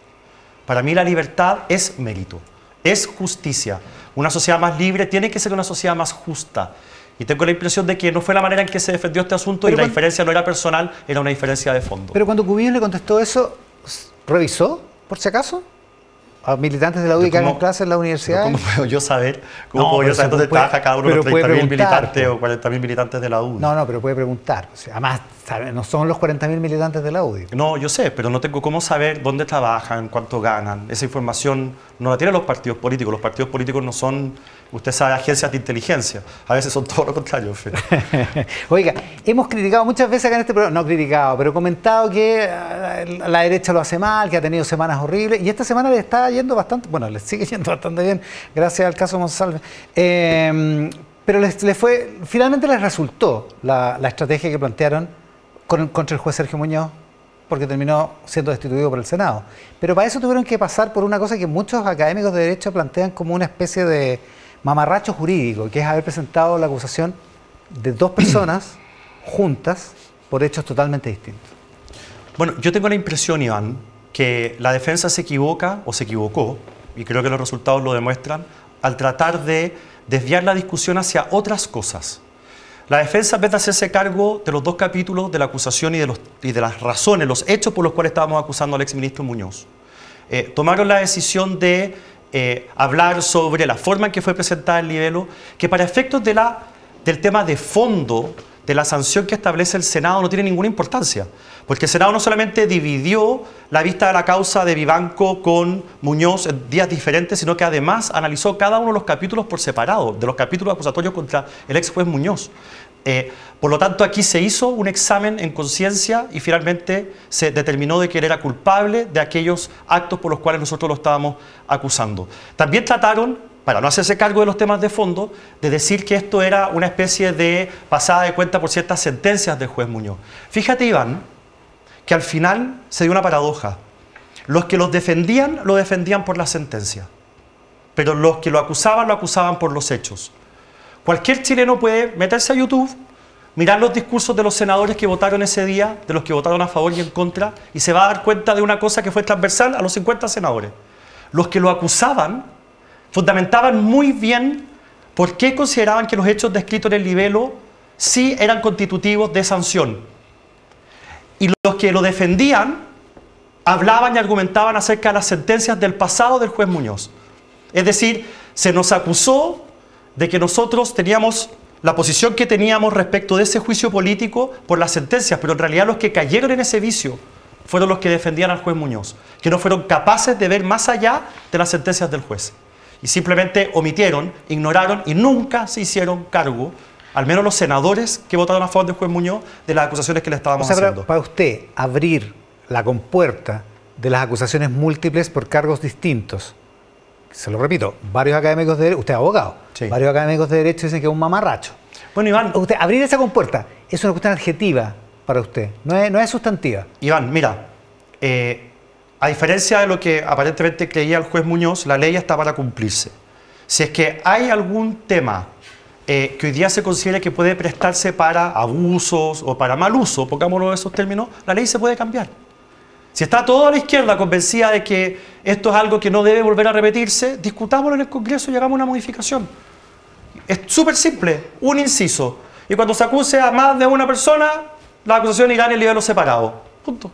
Para mí la libertad es mérito, es justicia. Una sociedad más libre tiene que ser una sociedad más justa. Y tengo la impresión de que no fue la manera en que se defendió este asunto y la diferencia no era personal, era una diferencia de fondo. Pero cuando Cubillos le contestó eso, ¿revisó, por si acaso? ¿A militantes de la UDI que hagan clases en la universidad? ¿Cómo puedo yo saber? ¿Cómo puedo yo saber dónde trabaja cada uno de los 30.000 militantes o 40.000 militantes de la UDI? No, pero puede preguntar. O sea, además, no son los 40.000 militantes de la UDI. No, yo sé, pero no tengo cómo saber dónde trabajan, cuánto ganan. Esa información no la tienen los partidos políticos. Los partidos políticos no son, usted sabe, agencias de inteligencia. A veces son todo lo contrario. Oiga, hemos criticado muchas veces acá en este programa, no criticado, pero comentado que la derecha lo hace mal, que ha tenido semanas horribles, y esta semana le está yendo bastante, bueno, le sigue yendo bastante bien, gracias al caso Monsalve. Pero finalmente les resultó la estrategia que plantearon contra el juez Sergio Muñoz, porque terminó siendo destituido por el Senado. Pero para eso tuvieron que pasar por una cosa que muchos académicos de derecho plantean como una especie de mamarracho jurídico, que es haber presentado la acusación de dos personas juntas por hechos totalmente distintos. Bueno, yo tengo la impresión, Iván, que la defensa se equivoca o se equivocó, y creo que los resultados lo demuestran, al tratar de desviar la discusión hacia otras cosas. La defensa, en vez de hacerse cargo de los dos capítulos de la acusación y de las razones, los hechos por los cuales estábamos acusando al exministro Muñoz, tomaron la decisión de hablar sobre la forma en que fue presentada el libelo, que para efectos del tema de fondo de la sanción que establece el Senado no tiene ninguna importancia, porque el Senado no solamente dividió la vista de la causa de Vivanco con Muñoz en días diferentes, sino que además analizó cada uno de los capítulos por separado, de los capítulos acusatorios contra el ex juez Muñoz. Por lo tanto, aquí se hizo un examen en conciencia y finalmente se determinó de que él era culpable de aquellos actos por los cuales nosotros lo estábamos acusando. También trataron, para no hacerse cargo de los temas de fondo, de decir que esto era una especie de pasada de cuenta por ciertas sentencias del juez Muñoz. Fíjate, Iván, que al final se dio una paradoja. Los que lo defendían por la sentencia, pero los que lo acusaban por los hechos. Cualquier chileno puede meterse a YouTube, mirar los discursos de los senadores que votaron ese día, de los que votaron a favor y en contra, y se va a dar cuenta de una cosa que fue transversal a los 50 senadores. Los que lo acusaban fundamentaban muy bien por qué consideraban que los hechos descritos en el libelo sí eran constitutivos de sanción. Y los que lo defendían hablaban y argumentaban acerca de las sentencias del pasado del juez Muñoz. Es decir, se nos acusó de que nosotros teníamos la posición que teníamos respecto de ese juicio político por las sentencias, pero en realidad los que cayeron en ese vicio fueron los que defendían al juez Muñoz, que no fueron capaces de ver más allá de las sentencias del juez. Y simplemente omitieron, ignoraron y nunca se hicieron cargo, al menos los senadores que votaron a favor del juez Muñoz, de las acusaciones que le estábamos haciendo. Para usted, abrir la compuerta de las acusaciones múltiples por cargos distintos, se lo repito, varios académicos de derecho, usted es abogado, sí, varios académicos de derecho dicen que es un mamarracho. Bueno, Iván, usted, abrir esa compuerta es una cuestión adjetiva para usted, no es sustantiva. Iván, mira, a diferencia de lo que aparentemente creía el juez Muñoz, la ley está para cumplirse. Si es que hay algún tema que hoy día se considere que puede prestarse para abusos o para mal uso, pongámoslo en esos términos, la ley se puede cambiar. Si está toda la izquierda convencida de que esto es algo que no debe volver a repetirse, discutámoslo en el Congreso y hagamos una modificación. Es súper simple, un inciso. Y cuando se acuse a más de una persona, la acusación irá en el libelo separado. Punto.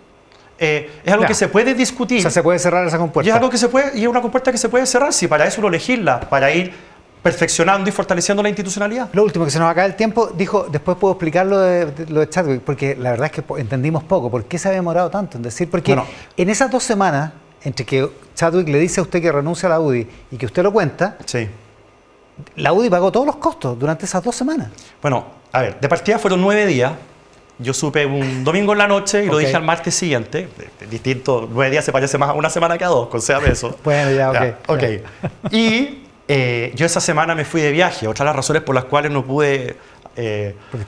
Es algo que se puede discutir. O sea, se puede cerrar esa compuerta. Y es algo que se puede, y es una compuerta que se puede cerrar, si para eso uno legisla, para ir perfeccionando y fortaleciendo la institucionalidad. Lo último, que se nos acaba el tiempo, dijo, después puedo explicar lo de Chadwick, porque la verdad es que entendimos poco. ¿Por qué se ha demorado tanto en decir? Porque bueno, en esas 2 semanas, entre que Chadwick le dice a usted que renuncia a la UDI y que usted lo cuenta, sí, la UDI pagó todos los costos durante esas 2 semanas. Bueno, a ver, de partida fueron 9 días. Yo supe un domingo en la noche y lo dije al martes siguiente. Distinto, 9 días se parece más a una semana que a 2, conséame eso. Bueno, ya, ok. Y yo esa semana me fui de viaje. Otra de las razones por las cuales no pude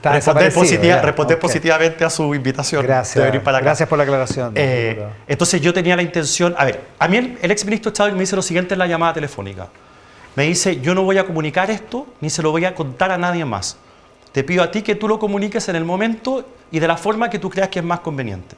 responder positivamente a su invitación. Gracias, de venir para acá. Gracias por la aclaración. Entonces yo tenía la intención... A ver, a mí el exministro Chadwick me dice lo siguiente en la llamada telefónica. Me dice, yo no voy a comunicar esto, ni se lo voy a contar a nadie más. Te pido a ti que tú lo comuniques en el momento y de la forma que tú creas que es más conveniente.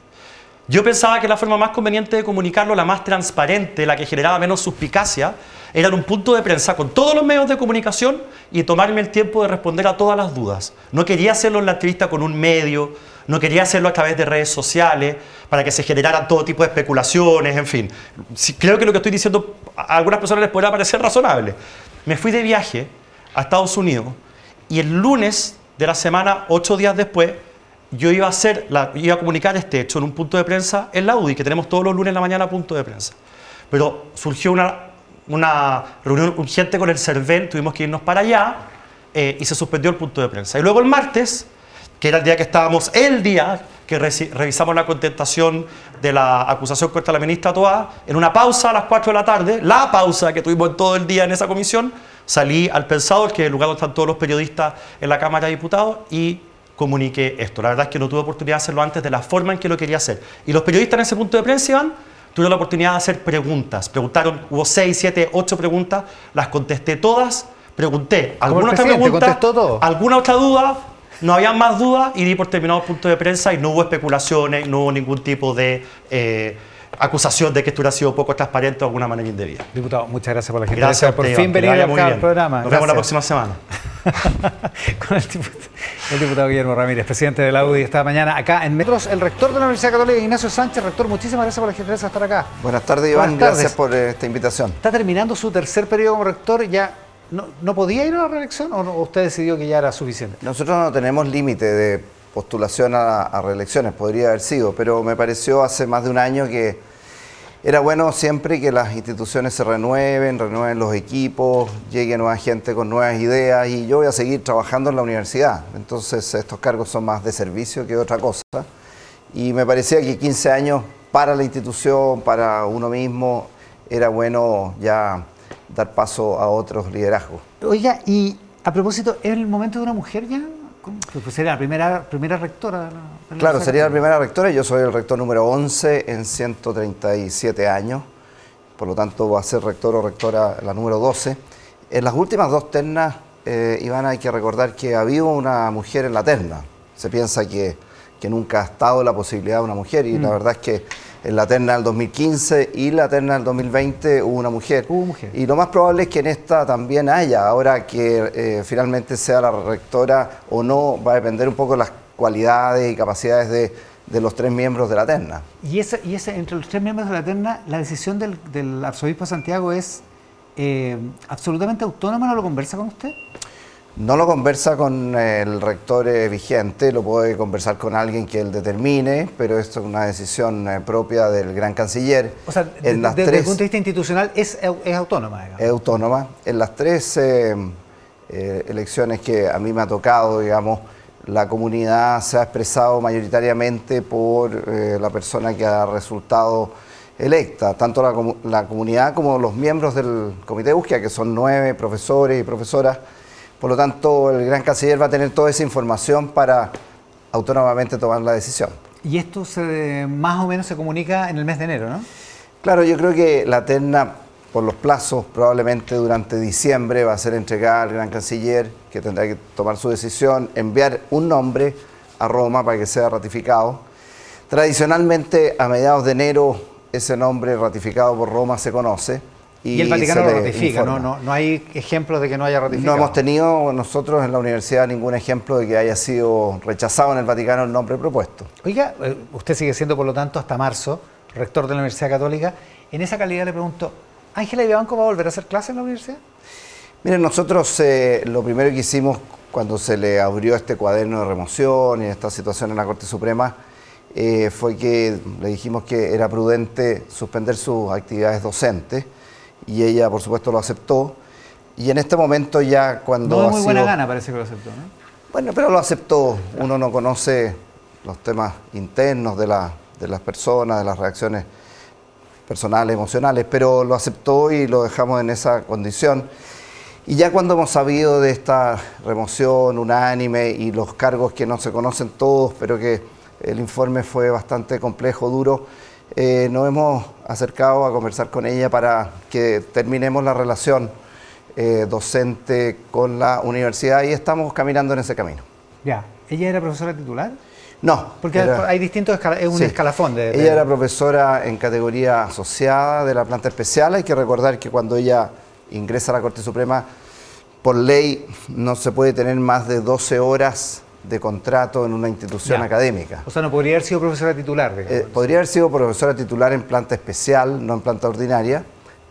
Yo pensaba que la forma más conveniente de comunicarlo, la más transparente, la que generaba menos suspicacia, era en un punto de prensa con todos los medios de comunicación y tomarme el tiempo de responder a todas las dudas. No quería hacerlo en la entrevista con un medio, no quería hacerlo a través de redes sociales para que se generaran todo tipo de especulaciones, en fin. Creo que lo que estoy diciendo a algunas personas les podrá parecer razonable. Me fui de viaje a Estados Unidos y el lunes de la semana, 8 días después, yo iba a comunicar este hecho en un punto de prensa en la UDI, que tenemos todos los lunes en la mañana punto de prensa. Pero surgió una reunión urgente con el CERVEL, tuvimos que irnos para allá y se suspendió el punto de prensa. Y luego el martes, que era el día que revisamos la contestación de la acusación contra la ministra Toá, en una pausa a las 4 de la tarde, la pausa que tuvimos todo el día en esa comisión, salí al Pensador, que es el lugar donde están todos los periodistas en la Cámara de Diputados, y comuniqué esto. La verdad es que no tuve oportunidad de hacerlo antes de la forma en que lo quería hacer. Y los periodistas en ese punto de prensa, Iván, tuvieron la oportunidad de hacer preguntas. Preguntaron, hubo 6, 7, 8 preguntas, las contesté todas, pregunté alguna otra pregunta, alguna otra duda, no había más dudas y di por terminado el punto de prensa y no hubo especulaciones, no hubo ningún tipo de acusación de que esto hubiera sido poco transparente o de alguna manera indebida. Diputado, muchas gracias por la gentileza. Gracias por fin venir acá al programa. Nos vemos la próxima semana. Con el diputado Guillermo Ramírez, presidente de la UDI, esta mañana acá en Metros, el rector de la Universidad Católica, Ignacio Sánchez. Rector, muchísimas gracias por la gentileza de estar acá. Buenas tardes, Iván. Gracias por esta invitación. ¿Está terminando su tercer periodo como rector? ¿Ya no podía ir a la reelección o usted decidió que ya era suficiente? Nosotros no tenemos límite de postulación a reelecciones, podría haber sido, pero me pareció hace más de un año que era bueno siempre que las instituciones se renueven los equipos, llegue nueva gente con nuevas ideas y yo voy a seguir trabajando en la universidad. Entonces estos cargos son más de servicio que otra cosa. Y me parecía que 15 años para la institución, para uno mismo, era bueno ya dar paso a otros liderazgos. Oiga, y a propósito, ¿es el momento de una mujer ya? Pues sería la primera rectora de la Claro, sería la primera rectora. Yo soy el rector número 11 en 137 años. Por lo tanto, va a ser rector o rectora la número 12. En las últimas 2 ternas, Iván, hay que recordar que ha habido una mujer en la terna. Se piensa que nunca ha estado la posibilidad de una mujer y la verdad es que En la terna del 2015 y la terna del 2020 hubo una mujer. Y lo más probable es que en esta también haya, ahora que finalmente sea la rectora o no, va a depender un poco de las cualidades y capacidades de los 3 miembros de la terna. Y entre los 3 miembros de la terna, la decisión del arzobispo de Santiago es absolutamente autónoma, ¿no lo conversa con usted? No lo conversa con el rector vigente, lo puede conversar con alguien que él determine, pero esto es una decisión propia del gran canciller. O sea, desde el punto de vista institucional es autónoma, digamos. Es autónoma. En las 3 elecciones que a mí me ha tocado, digamos, la comunidad se ha expresado mayoritariamente por la persona que ha resultado electa, tanto la comunidad como los miembros del comité de búsqueda, que son 9 profesores y profesoras. Por lo tanto, el gran canciller va a tener toda esa información para autónomamente tomar la decisión. Y esto más o menos se comunica en el mes de enero, ¿no? Claro, yo creo que la terna, por los plazos, probablemente durante diciembre va a ser entregada al gran canciller, que tendrá que tomar su decisión, enviar un nombre a Roma para que sea ratificado. Tradicionalmente, a mediados de enero, ese nombre ratificado por Roma se conoce. Y el Vaticano lo ratifica, no hay ejemplos de que no haya ratificado. No hemos tenido nosotros en la universidad ningún ejemplo de que haya sido rechazado en el Vaticano el nombre propuesto. Oiga, usted sigue siendo, por lo tanto, hasta marzo, rector de la Universidad Católica. En esa calidad le pregunto, ¿Ángela Vivanco va a volver a hacer clase en la universidad? Miren, nosotros lo primero que hicimos cuando se le abrió este cuaderno de remoción y esta situación en la Corte Suprema fue que le dijimos que era prudente suspender sus actividades docentes. Y ella, por supuesto, lo aceptó. Y en este momento ya cuando... No de muy buena gana parece que lo aceptó, ¿no? Bueno, pero lo aceptó. Uno no conoce los temas internos de las personas, de las reacciones personales, emocionales, pero lo aceptó y lo dejamos en esa condición. Y ya cuando hemos sabido de esta remoción unánime y los cargos que no se conocen todos, pero que el informe fue bastante complejo, duro, nos hemos acercado a conversar con ella para que terminemos la relación docente con la universidad y estamos caminando en ese camino. Ya, ¿ella era profesora titular? No. Porque hay distintos un escalafón de... Ella era profesora en categoría asociada de la planta especial. Hay que recordar que cuando ella ingresa a la Corte Suprema, por ley no se puede tener más de 12 horas de contrato en una institución académica. O sea, no podría haber sido profesora titular. Podría haber sido profesora titular en planta especial, no en planta ordinaria,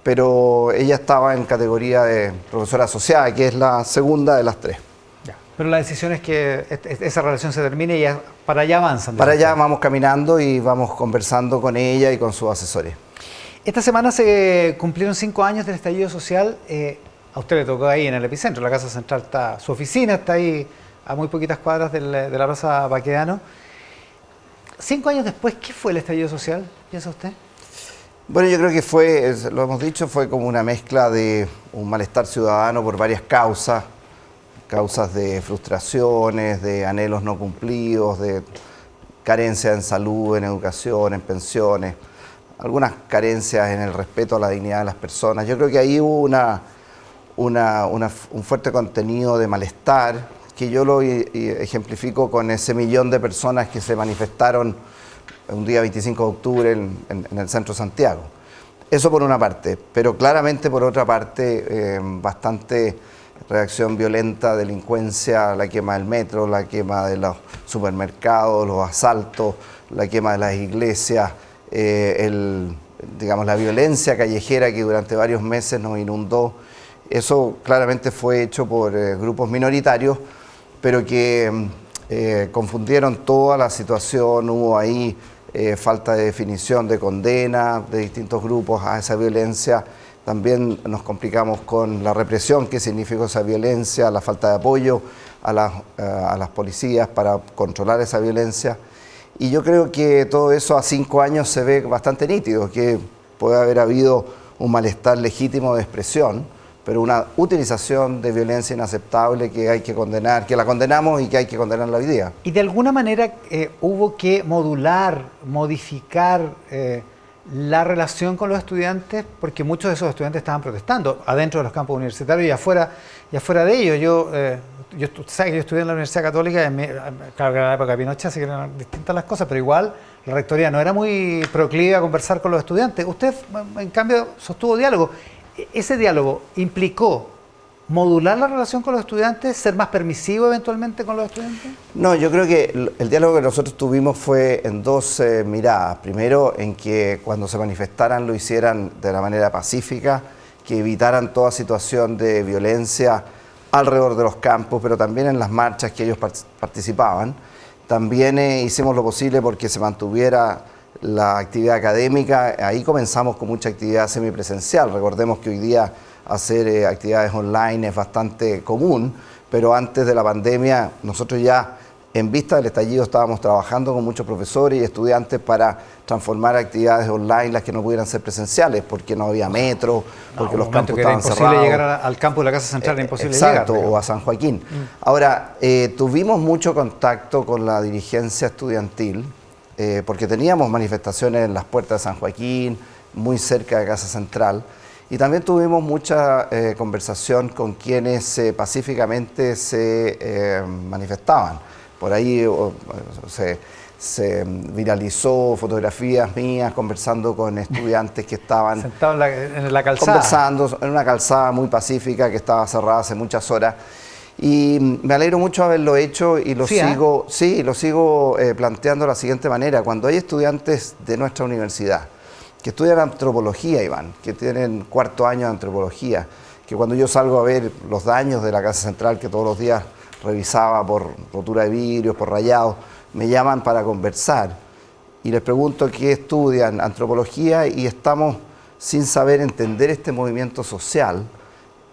pero ella estaba en categoría de profesora asociada, que es la segunda de las 3. Ya. Pero la decisión es que esa relación se termine y para allá avanzan. Para allá vamos caminando y vamos conversando con ella y con sus asesores. Esta semana se cumplieron 5 años del estallido social. A usted le tocó ahí en el epicentro, la Casa Central está, su oficina está ahí a muy poquitas cuadras de la Plaza Baquedano. 5 años después, ¿qué fue el estallido social, piensa usted? Bueno, yo creo que fue, lo hemos dicho, fue como una mezcla de un malestar ciudadano por varias causas de frustraciones, de anhelos no cumplidos, de carencias en salud, en educación, en pensiones, algunas carencias en el respeto a la dignidad de las personas. Yo creo que ahí hubo un fuerte contenido de malestar, que yo lo ejemplifico con ese 1 millón de personas que se manifestaron un día 25 de octubre en el centro de Santiago. Eso por una parte, pero claramente por otra parte bastante reacción violenta, delincuencia, la quema del metro, la quema de los supermercados, los asaltos, la quema de las iglesias, digamos, la violencia callejera que durante varios meses nos inundó. Eso claramente fue hecho por grupos minoritarios, pero que confundieron toda la situación. Hubo ahí falta de definición de condena de distintos grupos a esa violencia. También nos complicamos con la represión que significó esa violencia, la falta de apoyo a las policías para controlar esa violencia. Y yo creo que todo eso a 5 años se ve bastante nítido, que puede haber habido un malestar legítimo de expresión, pero una utilización de violencia inaceptable que hay que condenar, que la condenamos y que hay que condenarla hoy día. Y de alguna manera hubo que modificar la relación con los estudiantes, porque muchos de esos estudiantes estaban protestando adentro de los campos universitarios y afuera de ellos. Yo usted sabe que yo estudié en la Universidad Católica, claro que era la época de Pinochet, así que eran distintas las cosas, pero igual la rectoría no era muy proclive a conversar con los estudiantes. Usted, en cambio, sostuvo diálogo. ¿Ese diálogo implicó modular la relación con los estudiantes, ser más permisivo eventualmente con los estudiantes? No, yo creo que el diálogo que nosotros tuvimos fue en dos miradas. Primero, en que cuando se manifestaran lo hicieran de la manera pacífica, que evitaran toda situación de violencia alrededor de los campos, pero también en las marchas que ellos participaban. También hicimos lo posible porque se mantuviera la actividad académica. Ahí comenzamos con mucha actividad semipresencial. Recordemos que hoy día hacer actividades online es bastante común, pero antes de la pandemia nosotros ya en vista del estallido estábamos trabajando con muchos profesores y estudiantes para transformar actividades online las que no pudieran ser presenciales, porque no había metro, porque los campos estaban cerrados. Era imposible llegar al campo de la Casa Central, era imposible exacto, llegar. O a San Joaquín. Ahora, tuvimos mucho contacto con la dirigencia estudiantil, porque teníamos manifestaciones en las puertas de San Joaquín, muy cerca de Casa Central, y también tuvimos mucha conversación con quienes pacíficamente se manifestaban. Por ahí se viralizó fotografías mías conversando con estudiantes que estaban sentados en la calzada, conversando en una calzada muy pacífica que estaba cerrada hace muchas horas. Y me alegro mucho haberlo hecho y lo sigo planteando de la siguiente manera. Cuando hay estudiantes de nuestra universidad que estudian antropología, Iván, que tienen cuarto año de antropología, que cuando yo salgo a ver los daños de la Casa Central, que todos los días revisaba por rotura de vidrios, por rayados, me llaman para conversar y les pregunto qué estudian, antropología, y estamos sin saber entender este movimiento social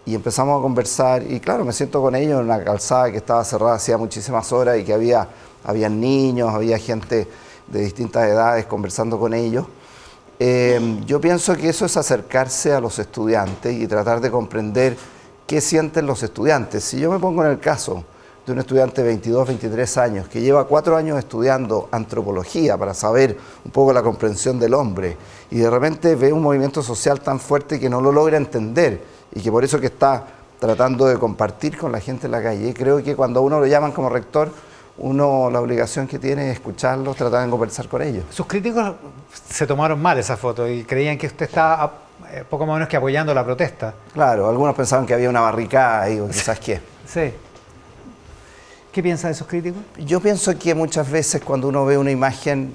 y empezamos a conversar y claro, me siento con ellos en una calzada que estaba cerrada hacía muchísimas horas y que había niños, había gente de distintas edades conversando con ellos. Yo pienso que eso es acercarse a los estudiantes y tratar de comprender qué sienten los estudiantes. Si yo me pongo en el caso de un estudiante de 22, 23 años que lleva 4 años estudiando antropología para saber un poco la comprensión del hombre y de repente ve un movimiento social tan fuerte que no lo logra entender y que por eso que está tratando de compartir con la gente en la calle, creo que cuando a uno lo llaman como rector, la obligación que tiene es escucharlos, tratar de conversar con ellos. Sus críticos se tomaron mal esa foto y creían que usted estaba poco más o menos que apoyando la protesta. Claro, algunos pensaban que había una barricada ahí o quizás qué. Sí. ¿Qué piensa de esos críticos? Yo pienso que muchas veces cuando uno ve una imagen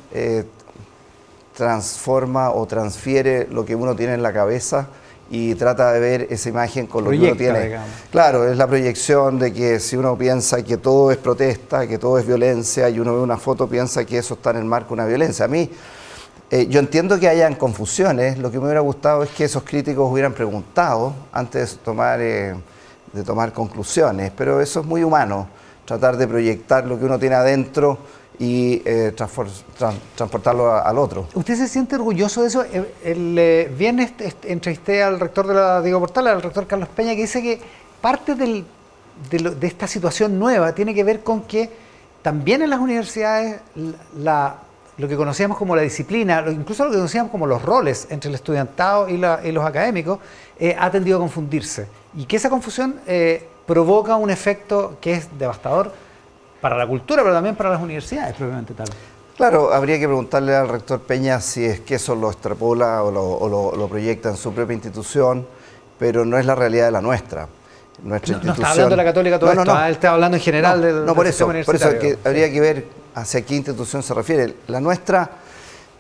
transforma o transfiere lo que uno tiene en la cabeza y trata de ver esa imagen con lo que uno tiene. Digamos. Claro, es la proyección de que si uno piensa que todo es protesta, que todo es violencia y uno ve una foto piensa que eso está en el marco de una violencia. A mí, yo entiendo que hayan confusiones, lo que me hubiera gustado es que esos críticos hubieran preguntado antes de tomar conclusiones, pero eso es muy humano, tratar de proyectar lo que uno tiene adentro y transportarlo al otro. ¿Usted se siente orgulloso de eso? El viernes entrevisté al rector de la Diego Portales, al rector Carlos Peña, que dice que parte de esta situación nueva tiene que ver con que también en las universidades lo que conocíamos como la disciplina, incluso lo que conocíamos como los roles entre el estudiantado y los académicos, ha tendido a confundirse. Y que esa confusión provoca un efecto que es devastador para la cultura, pero también para las universidades, propiamente tal. Claro, habría que preguntarle al rector Peña si es que eso lo extrapola o lo proyecta en su propia institución, pero no es la realidad de la nuestra. Nuestra institución... No está hablando de la Católica todo esto, él está hablando en general del por eso que habría que ver hacia qué institución se refiere. La nuestra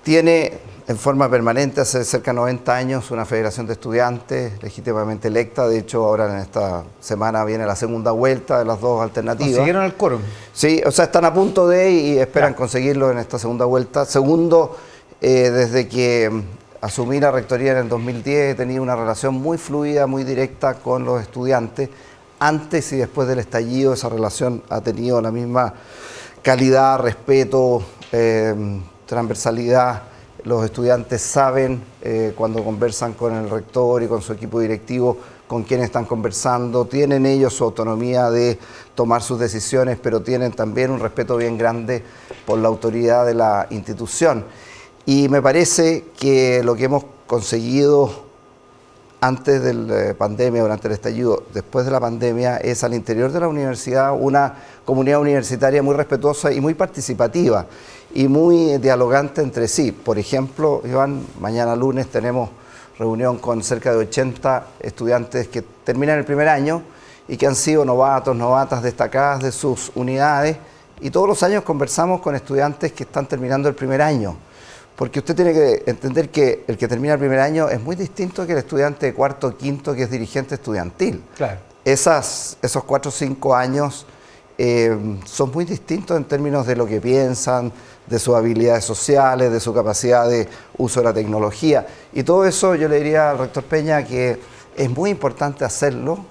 tiene en forma permanente hace cerca de 90 años una federación de estudiantes legítimamente electa. De hecho, ahora en esta semana viene la segunda vuelta de las dos alternativas. ¿Consiguieron el quórum? Sí, o sea, están a punto de y esperan conseguirlo en esta segunda vuelta. Segundo, desde que asumí la rectoría en el 2010 he tenido una relación muy fluida, muy directa con los estudiantes. Antes y después del estallido esa relación ha tenido la misma calidad, respeto, transversalidad. Los estudiantes saben cuando conversan con el rector y con su equipo directivo con quién están conversando, tienen ellos su autonomía de tomar sus decisiones, pero tienen también un respeto bien grande por la autoridad de la institución. Y me parece que lo que hemos conseguido antes de la pandemia, durante el estallido, después de la pandemia, es al interior de la universidad una comunidad universitaria muy respetuosa y muy participativa y muy dialogante entre sí. Por ejemplo, Iván, mañana lunes tenemos reunión con cerca de 80 estudiantes que terminan el primer año y que han sido novatos, novatas destacadas de sus unidades, y todos los años conversamos con estudiantes que están terminando el primer año. Porque usted tiene que entender que el que termina el primer año es muy distinto que el estudiante de cuarto o quinto que es dirigente estudiantil. Claro. Esos 4 o 5 años son muy distintos en términos de lo que piensan, de sus habilidades sociales, de su capacidad de uso de la tecnología. Y todo eso yo le diría al rector Peña que es muy importante hacerlo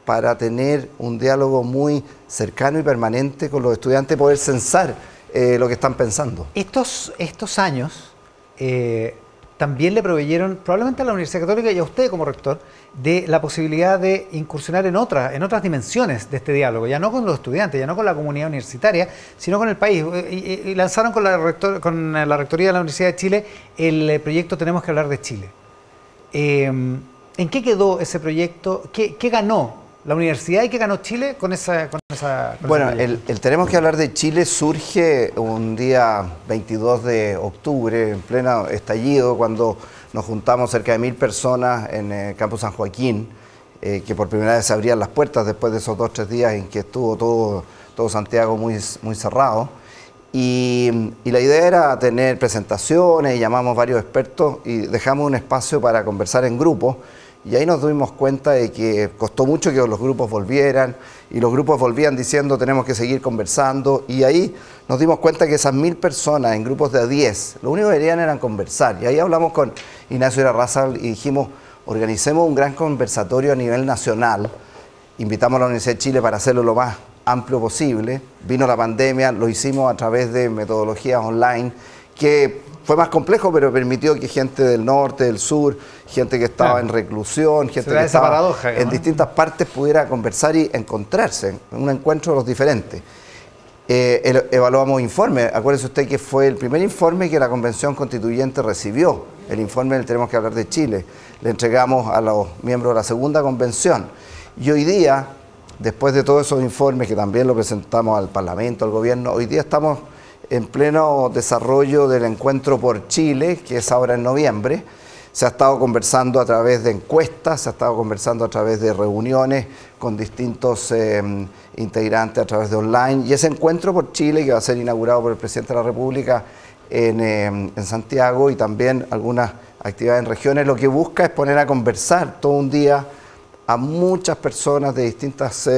para tener un diálogo muy cercano y permanente con los estudiantes, poder censar lo que están pensando. Estos años también le proveyeron, probablemente a la Universidad Católica y a usted como rector, de la posibilidad de incursionar en otras dimensiones de este diálogo, ya no con los estudiantes, ya no con la comunidad universitaria, sino con el país. Y lanzaron con la Rectoría de la Universidad de Chile el proyecto Tenemos que hablar de Chile. ¿En qué quedó ese proyecto? ¿Qué ganó la universidad y qué ganó Chile con esa Bueno, el Tenemos que hablar de Chile surge un día 22 de octubre, en pleno estallido, cuando nos juntamos cerca de 1000 personas en el Campus San Joaquín, que por primera vez se abrían las puertas después de esos 2 o 3 días en que estuvo todo Santiago muy cerrado. Y la idea era tener presentaciones, llamamos varios expertos y dejamos un espacio para conversar en grupo. Y ahí nos dimos cuenta de que costó mucho que los grupos volvieran, y los grupos volvían diciendo tenemos que seguir conversando, y ahí nos dimos cuenta que esas 1000 personas en grupos de 10, lo único que querían era conversar. Y ahí hablamos con Ignacio Irarrázaval y dijimos, organicemos un gran conversatorio a nivel nacional, invitamos a la Universidad de Chile para hacerlo lo más amplio posible. Vino la pandemia, lo hicimos a través de metodologías online, que fue más complejo, pero permitió que gente del norte, del sur, gente que estaba en reclusión, gente que estaba en distintas partes pudiera conversar y encontrarse en un encuentro de los diferentes. Evaluamos informes. Acuérdese usted que fue el primer informe que la Convención Constituyente recibió, el informe del Tenemos que hablar de Chile. Le entregamos a los miembros de la segunda convención. Y hoy día, después de todos esos informes que también lo presentamos al Parlamento, al Gobierno, hoy día estamos en pleno desarrollo del Encuentro por Chile, que es ahora en noviembre. Se ha estado conversando a través de encuestas, se ha estado conversando a través de reuniones con distintos integrantes a través de online. Y ese Encuentro por Chile, que va a ser inaugurado por el Presidente de la República en Santiago, y también algunas actividades en regiones, lo que busca es poner a conversar todo un día a muchas personas de distintas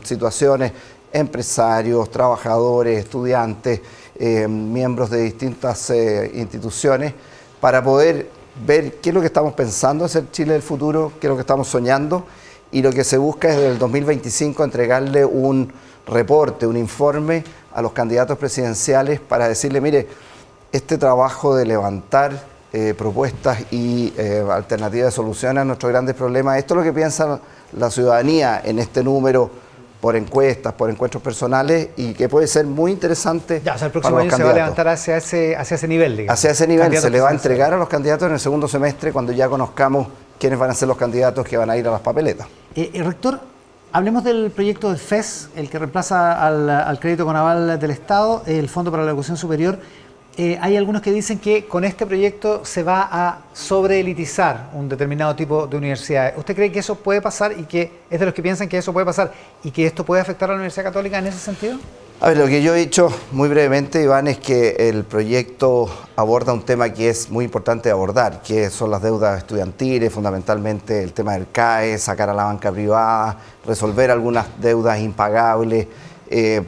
situaciones, empresarios, trabajadores, estudiantes, miembros de distintas instituciones, para poder ver qué es lo que estamos pensando hacer Chile del futuro, qué es lo que estamos soñando, y lo que se busca es desde el 2025 entregarle un reporte, un informe a los candidatos presidenciales para decirle, mire, este trabajo de levantar propuestas y alternativas de solución a nuestros grandes problemas, esto es lo que piensa la ciudadanía en este número, por encuestas, por encuentros personales, y que puede ser muy interesante. Ya, o sea, el próximo año se va a levantar hacia ese nivel, digamos. Hacia ese nivel se le va a entregar a los candidatos en el segundo semestre, cuando ya conozcamos quiénes van a ser los candidatos que van a ir a las papeletas. Rector, hablemos del proyecto del FES, el que reemplaza al crédito con aval del Estado, el Fondo para la Educación Superior. Hay algunos que dicen que con este proyecto se va a sobreelitizar un determinado tipo de universidades. ¿Usted cree que eso puede pasar y que es de los que piensan que eso puede pasar y que esto puede afectar a la Universidad Católica en ese sentido? A ver, lo que yo he dicho muy brevemente, Iván, es que el proyecto aborda un tema que es muy importante abordar, que son las deudas estudiantiles, fundamentalmente el tema del CAE, sacar a la banca privada, resolver algunas deudas impagables,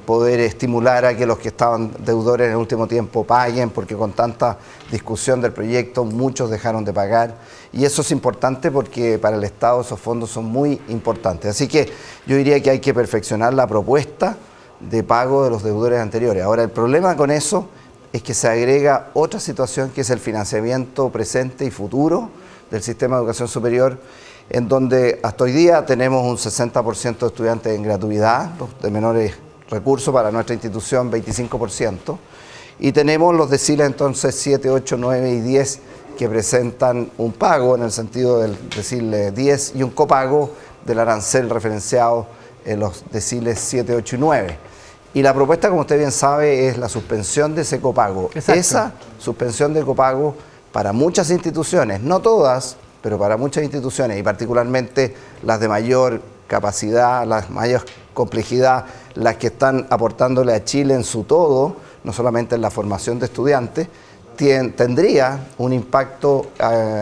poder estimular a que los que estaban deudores en el último tiempo paguen, porque con tanta discusión del proyecto muchos dejaron de pagar, y eso es importante porque para el Estado esos fondos son muy importantes. Así que yo diría que hay que perfeccionar la propuesta de pago de los deudores anteriores. Ahora, el problema con eso es que se agrega otra situación, que es el financiamiento presente y futuro del sistema de educación superior, en donde hasta hoy día tenemos un 60% de estudiantes en gratuidad, de menores recursos, para nuestra institución 25%, Y tenemos los deciles entonces 7, 8, 9 y 10 que presentan un pago en el sentido del decil 10 y un copago del arancel referenciado en los deciles 7, 8 y 9. Y la propuesta, como usted bien sabe, es la suspensión de ese copago. Exacto. Esa suspensión del copago para muchas instituciones, no todas, pero para muchas instituciones y particularmente las de mayor capacidad, las mayor complejidad, las que están aportándole a Chile en su todo, no solamente en la formación de estudiantes, tendría un impacto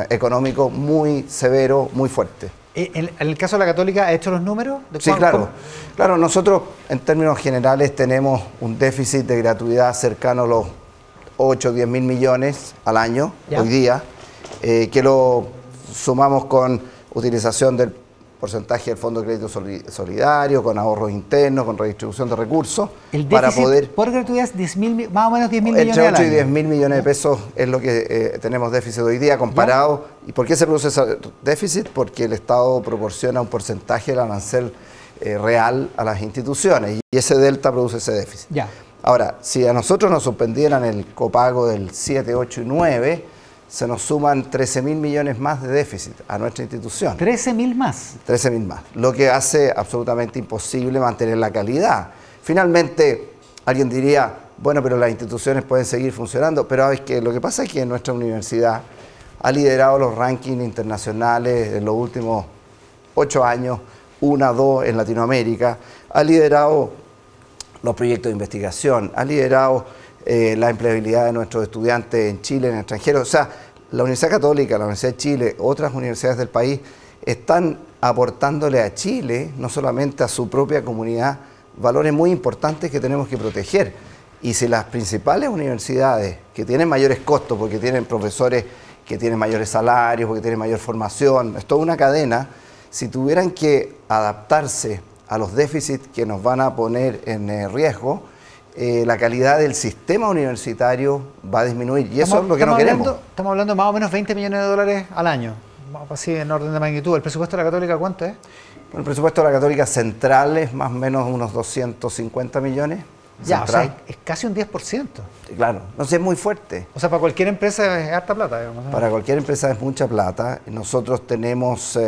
económico muy severo, muy fuerte. ¿En el caso de la Católica ha hecho los números? Sí, claro. Claro, nosotros en términos generales tenemos un déficit de gratuidad cercano a los 8 o 10 mil millones al año, ¿ya? Hoy día, que lo sumamos con utilización del porcentaje del Fondo de Crédito Solidario, con ahorros internos, con redistribución de recursos. El déficit por gratuidad es 10.000, más o menos 10.000 millones al año. Entre 8 y 10 mil millones de pesos es lo que tenemos déficit hoy día comparado. ¿Ya? ¿Y por qué se produce ese déficit? Porque el Estado proporciona un porcentaje del arancel real a las instituciones y ese delta produce ese déficit. Ya. Ahora, si a nosotros nos suspendieran el copago del 7, 8 y 9, se nos suman 13.000 millones más de déficit a nuestra institución. ¿13.000 más? 13.000 más, lo que hace absolutamente imposible mantener la calidad. Finalmente, alguien diría, bueno, pero las instituciones pueden seguir funcionando, pero es que lo que pasa es que nuestra universidad ha liderado los rankings internacionales en los últimos 8 años, 1, 2 en Latinoamérica, ha liderado los proyectos de investigación, ha liderado la empleabilidad de nuestros estudiantes en Chile, en el extranjero. O sea, la Universidad Católica, la Universidad de Chile, otras universidades del país están aportándole a Chile, no solamente a su propia comunidad, valores muy importantes que tenemos que proteger. Y si las principales universidades que tienen mayores costos, porque tienen profesores que tienen mayores salarios, porque tienen mayor formación, es toda una cadena, si tuvieran que adaptarse a los déficits que nos van a poner en riesgo, la calidad del sistema universitario va a disminuir y eso es lo que no queremos. Estamos hablando de más o menos 20 millones de dólares al año, así en orden de magnitud. ¿El presupuesto de la Católica cuánto es? El presupuesto de la Católica central es más o menos unos 250 millones. Ya, central. O sea, es casi un 10%. Claro, no sé, es muy fuerte. O sea, para cualquier empresa es harta plata, digamos, ¿no? Para cualquier empresa es mucha plata. Nosotros tenemos,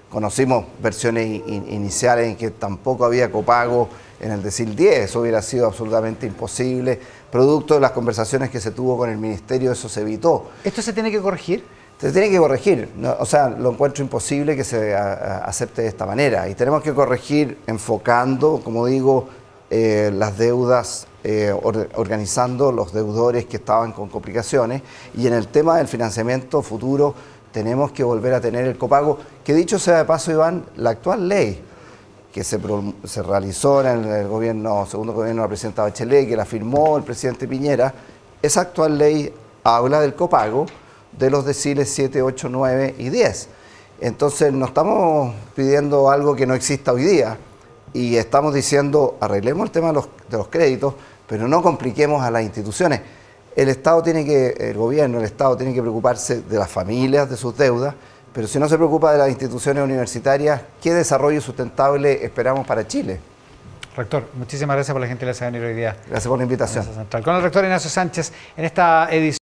conocimos versiones iniciales en que tampoco había copago en el decil 10, eso hubiera sido absolutamente imposible. Producto de las conversaciones que se tuvo con el Ministerio, eso se evitó. ¿Esto se tiene que corregir? Se tiene que corregir, ¿no? O sea, lo encuentro imposible que se acepte de esta manera. Y tenemos que corregir enfocando, como digo, las deudas, organizando los deudores que estaban con complicaciones. Y en el tema del financiamiento futuro, tenemos que volver a tener el copago, que dicho sea de paso, Iván, la actual ley que se realizó en el segundo gobierno de la presidenta Bachelet, que la firmó el presidente Piñera, esa actual ley habla del copago de los deciles 7, 8, 9 y 10. Entonces no estamos pidiendo algo que no exista hoy día y estamos diciendo arreglemos el tema de los créditos, pero no compliquemos a las instituciones. El Estado el gobierno, el Estado tiene que preocuparse de las familias, de sus deudas, pero si no se preocupa de las instituciones universitarias, ¿qué desarrollo sustentable esperamos para Chile? Rector, muchísimas gracias por la gentileza de venir hoy día. Gracias por la invitación. Con el rector Ignacio Sánchez en esta edición.